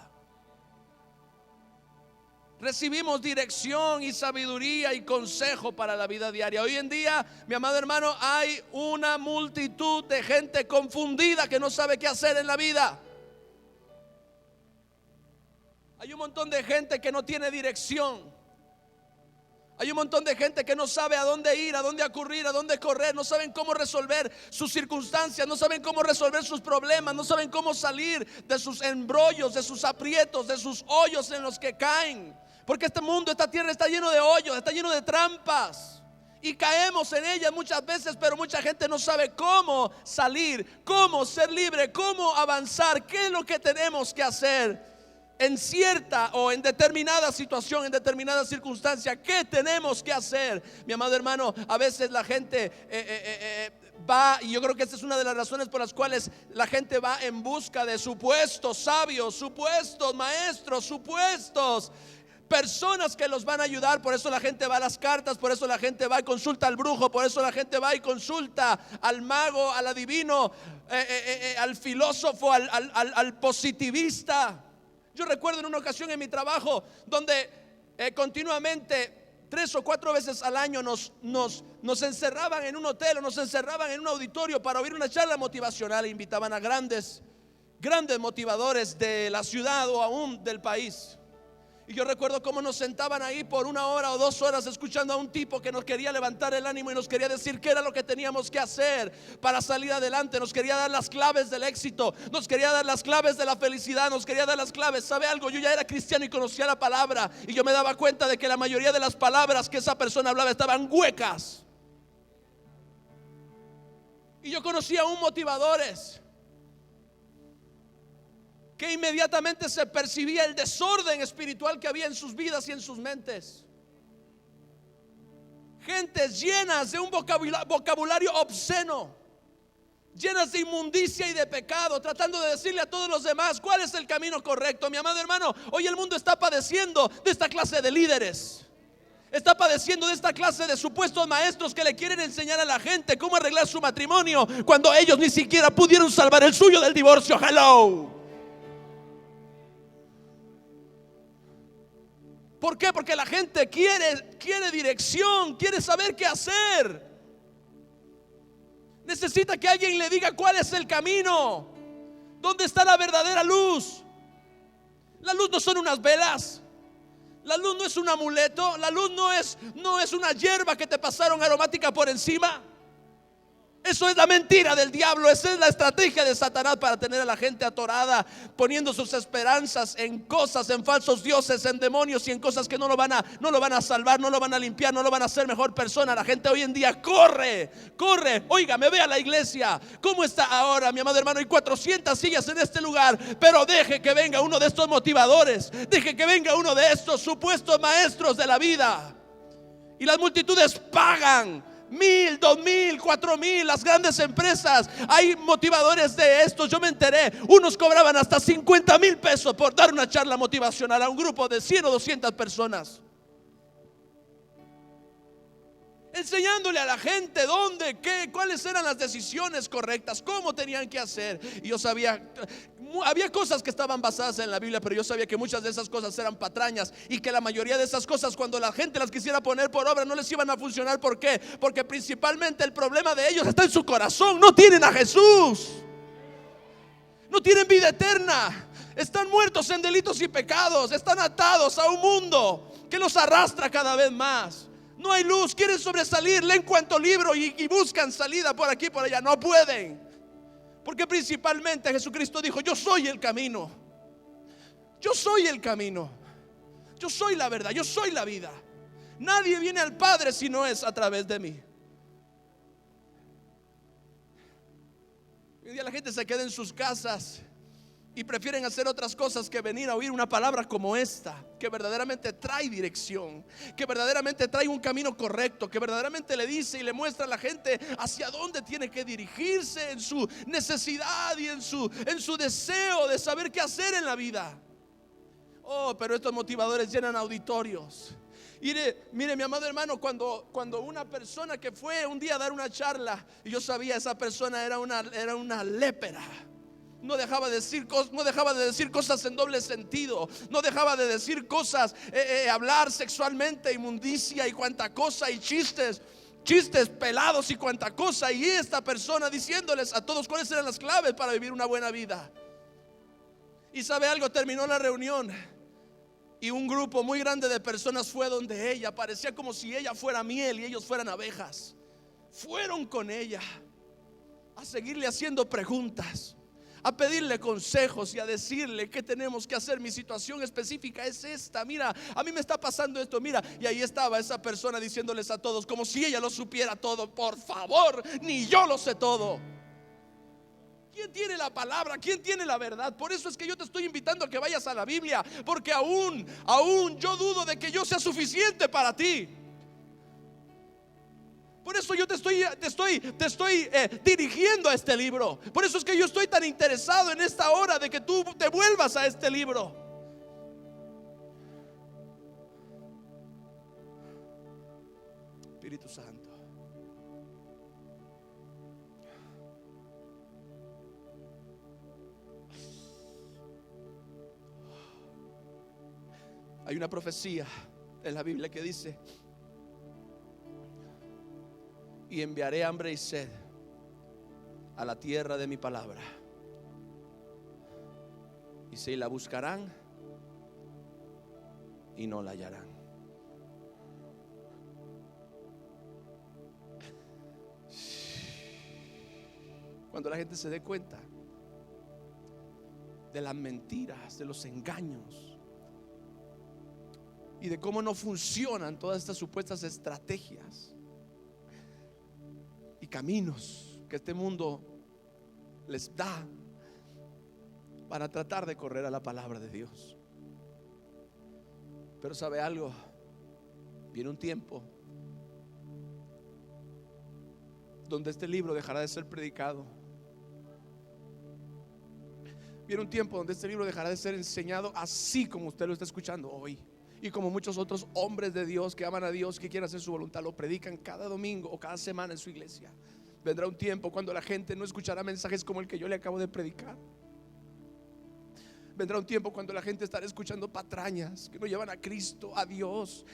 Recibimos dirección y sabiduría y consejo para la vida diaria. Hoy en día, mi amado hermano, hay una multitud de gente confundida que no sabe qué hacer en la vida. Hay un montón de gente que no tiene dirección. Hay un montón de gente que no sabe a dónde ir, a dónde acudir, a dónde correr. No saben cómo resolver sus circunstancias, no saben cómo resolver sus problemas, no saben cómo salir de sus embrollos, de sus aprietos, de sus hoyos en los que caen. Porque este mundo, esta tierra está lleno de hoyos, está lleno de trampas, y caemos en ellas muchas veces, pero mucha gente no sabe cómo salir, cómo ser libre, cómo avanzar, qué es lo que tenemos que hacer en cierta o en determinada situación, en determinada circunstancia. ¿Qué tenemos que hacer? Mi amado hermano, a veces la gente va, y yo creo que esta es una de las razones por las cuales la gente va en busca de supuestos sabios, supuestos maestros, supuestos personas que los van a ayudar. Por eso la gente va a las cartas, por eso la gente va y consulta al brujo, por eso la gente va y consulta al mago, al adivino, al filósofo, al positivista. Yo recuerdo en una ocasión en mi trabajo donde continuamente 3 o 4 veces al año nos encerraban en un hotel o nos encerraban en un auditorio para oír una charla motivacional, e invitaban a grandes motivadores de la ciudad o aún del país. Y yo recuerdo cómo nos sentaban ahí por 1 hora o 2 horas escuchando a un tipo que nos quería levantar el ánimo y nos quería decir qué era lo que teníamos que hacer para salir adelante. Nos quería dar las claves del éxito, nos quería dar las claves de la felicidad, nos quería dar las claves. ¿Sabe algo? Yo ya era cristiano y conocía la palabra, y yo me daba cuenta de que la mayoría de las palabras que esa persona hablaba estaban huecas. Y yo conocía aún motivadores que inmediatamente se percibía el desorden espiritual que había en sus vidas y en sus mentes. Gentes llenas de un vocabulario obsceno, llenas de inmundicia y de pecado, tratando de decirle a todos los demás cuál es el camino correcto. Mi amado hermano, hoy el mundo está padeciendo de esta clase de líderes. Está padeciendo de esta clase de supuestos maestros que le quieren enseñar a la gente cómo arreglar su matrimonio, cuando ellos ni siquiera pudieron salvar el suyo del divorcio. Hello. ¿Por qué? Porque la gente quiere dirección, quiere saber qué hacer. Necesita que alguien le diga cuál es el camino, dónde está la verdadera luz. La luz no son unas velas. La luz no es un amuleto. La luz no es una hierba que te pasaron aromática por encima. Eso es la mentira del diablo. Esa es la estrategia de Satanás para tener a la gente atorada, poniendo sus esperanzas en cosas, en falsos dioses, en demonios y en cosas que no lo van a salvar, no lo van a limpiar, no lo van a hacer mejor persona. La gente hoy en día corre. Oiga, me ve a la iglesia. ¿Cómo está ahora, mi amado hermano? Hay 400 sillas en este lugar, pero deje que venga uno de estos motivadores, deje que venga uno de estos supuestos maestros de la vida. Y las multitudes pagan 1,000, 2,000, 4,000. Las grandes empresas, hay motivadores de estos. Yo me enteré, unos cobraban hasta 50,000 pesos por dar una charla motivacional a un grupo de 100 o 200 personas, enseñándole a la gente dónde, qué, cuáles eran las decisiones correctas, cómo tenían que hacer. Y yo sabía, había cosas que estaban basadas en la Biblia, pero yo sabía que muchas de esas cosas eran patrañas, y que la mayoría de esas cosas, cuando la gente las quisiera poner por obra, no les iban a funcionar. ¿Por qué? Porque principalmente el problema de ellos está en su corazón. No tienen a Jesús, no tienen vida eterna, están muertos en delitos y pecados, están atados a un mundo que los arrastra cada vez más. No hay luz, quieren sobresalir, leen cuanto libro y buscan salida por aquí y por allá. No pueden, porque principalmente Jesucristo dijo: yo soy el camino, yo soy el camino, yo soy la verdad, yo soy la vida. Nadie viene al Padre si no es a través de mí. Hoy día la gente se queda en sus casas y prefieren hacer otras cosas que venir a oír una palabra como esta, que verdaderamente trae dirección, que verdaderamente trae un camino correcto, que verdaderamente le dice y le muestra a la gente hacia dónde tiene que dirigirse en su necesidad y en su deseo de saber qué hacer en la vida. Oh, pero estos motivadores llenan auditorios. Mire, mi amado hermano, cuando una persona que fue un día a dar una charla, y yo sabía, esa persona era una lépera. No dejaba de decir cosas en doble sentido. No dejaba de decir cosas, hablar sexualmente, inmundicia y cuanta cosa, y chistes pelados y cuanta cosa. Y esta persona diciéndoles a todos cuáles eran las claves para vivir una buena vida. Y sabe algo, terminó la reunión y un grupo muy grande de personas fue donde ella. Parecía como si ella fuera miel y ellos fueran abejas. Fueron con ella a seguirle haciendo preguntas, a pedirle consejos y a decirle qué tenemos que hacer. Mi situación específica es esta, mira, a mí me está pasando esto, mira. Y ahí estaba esa persona diciéndoles a todos como si ella lo supiera todo. Por favor, ni yo lo sé todo. ¿Quién tiene la palabra? ¿Quién tiene la verdad? Por eso es que yo te estoy invitando a que vayas a la Biblia, porque aún yo dudo de que yo sea suficiente para ti. Por eso yo te estoy dirigiendo a este libro. Por eso es que yo estoy tan interesado en esta hora de que tú te vuelvas a este libro. Espíritu Santo, hay una profecía en la Biblia que dice: y enviaré hambre y sed a la tierra de mi palabra, y se la buscarán y no la hallarán. Cuando la gente se dé cuenta de las mentiras, de los engaños y de cómo no funcionan todas estas supuestas estrategias y caminos que este mundo les da para tratar de correr a la palabra de Dios. Pero ¿sabe algo? Viene un tiempo donde este libro dejará de ser predicado. Viene un tiempo donde este libro dejará de ser enseñado así como usted lo está escuchando hoy, y como muchos otros hombres de Dios que aman a Dios, que quieren hacer su voluntad, lo predican cada domingo o cada semana en su iglesia. Vendrá un tiempo cuando la gente no escuchará mensajes como el que yo le acabo de predicar. Vendrá un tiempo cuando la gente estará escuchando patrañas que no llevan a Cristo, a Dios,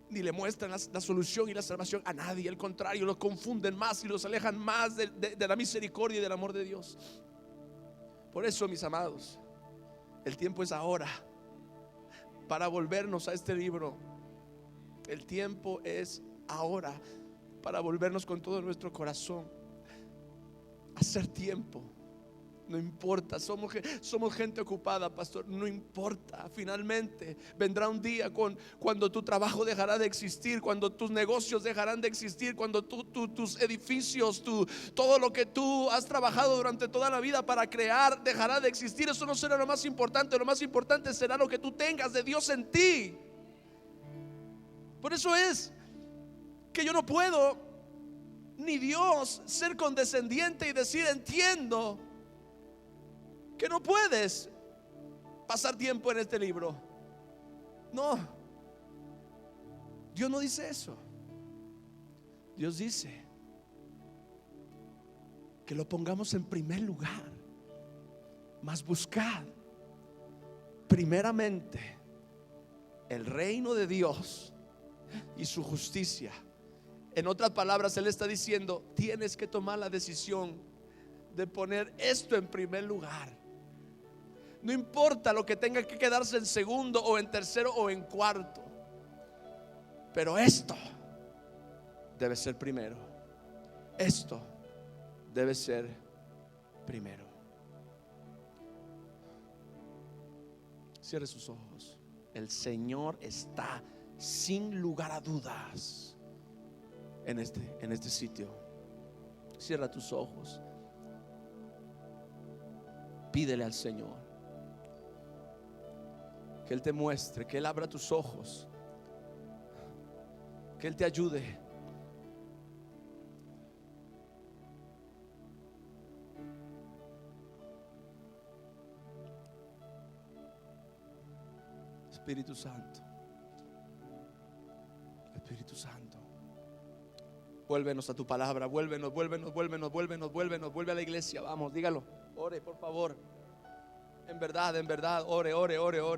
ni le muestran la solución y la salvación a nadie. Al contrario, los confunden más y los alejan más de la misericordia y del amor de Dios. Por eso, mis amados, el tiempo es ahora para volvernos a este libro. El tiempo es ahora para volvernos con todo nuestro corazón, hacer tiempo. No importa, somos gente ocupada, pastor, no importa. Finalmente vendrá un día cuando tu trabajo dejará de existir, cuando tus negocios dejarán de existir, cuando tus edificios, todo lo que tú has trabajado durante toda la vida para crear dejará de existir. Eso no será lo más importante. Lo más importante será lo que tú tengas de Dios en ti. Por eso es que yo no puedo, ni Dios, ser condescendiente y decir: entiendo que no puedes pasar tiempo en este libro. No, Dios no dice eso. Dios dice que lo pongamos en primer lugar. Mas buscad primeramente el reino de Dios y su justicia. En otras palabras, Él está diciendo: tienes que tomar la decisión de poner esto en primer lugar. No importa lo que tenga que quedarse en segundo o en tercero o en cuarto, pero esto debe ser primero. Esto debe ser primero. Cierre sus ojos. El Señor está sin lugar a dudas en este sitio. Cierra tus ojos. Pídele al Señor que Él te muestre, que Él abra tus ojos, que Él te ayude. Espíritu Santo, Espíritu Santo, vuélvenos a tu palabra, vuélvenos, vuelve a la iglesia. Vamos, dígalo, ore por favor. En verdad, ore,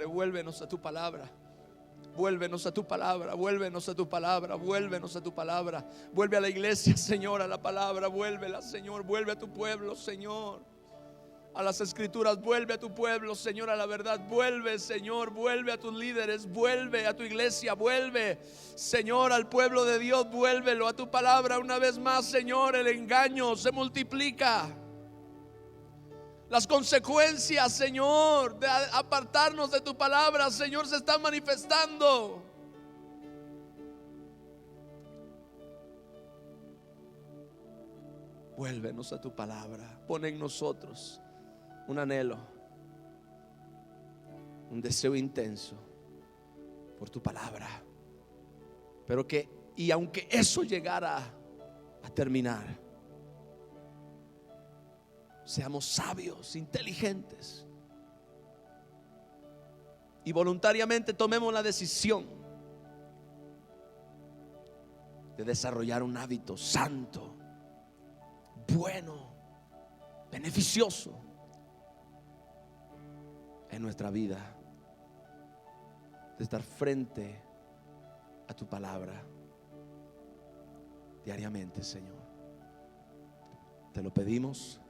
vuélvenos a tu palabra. Vuélvenos a tu palabra, vuélvenos a tu palabra, vuélvenos a tu palabra. Vuelve a la iglesia, Señor, a la palabra, vuélvela, Señor. Vuelve a tu pueblo, Señor, a las escrituras. Vuelve a tu pueblo, Señor, a la verdad. Vuelve, Señor, vuelve a tus líderes. Vuelve a tu iglesia, vuelve, Señor, al pueblo de Dios. Vuélvelo a tu palabra una vez más, Señor. El engaño se multiplica. Las consecuencias, Señor, de apartarnos de tu palabra, Señor, se están manifestando. Vuélvenos a tu palabra. Pon en nosotros un anhelo, un deseo intenso por tu palabra. Pero y aunque eso llegara a terminar, seamos sabios, inteligentes, y voluntariamente tomemos la decisión de desarrollar un hábito santo, bueno, beneficioso en nuestra vida, de estar frente a tu palabra diariamente, Señor. Te lo pedimos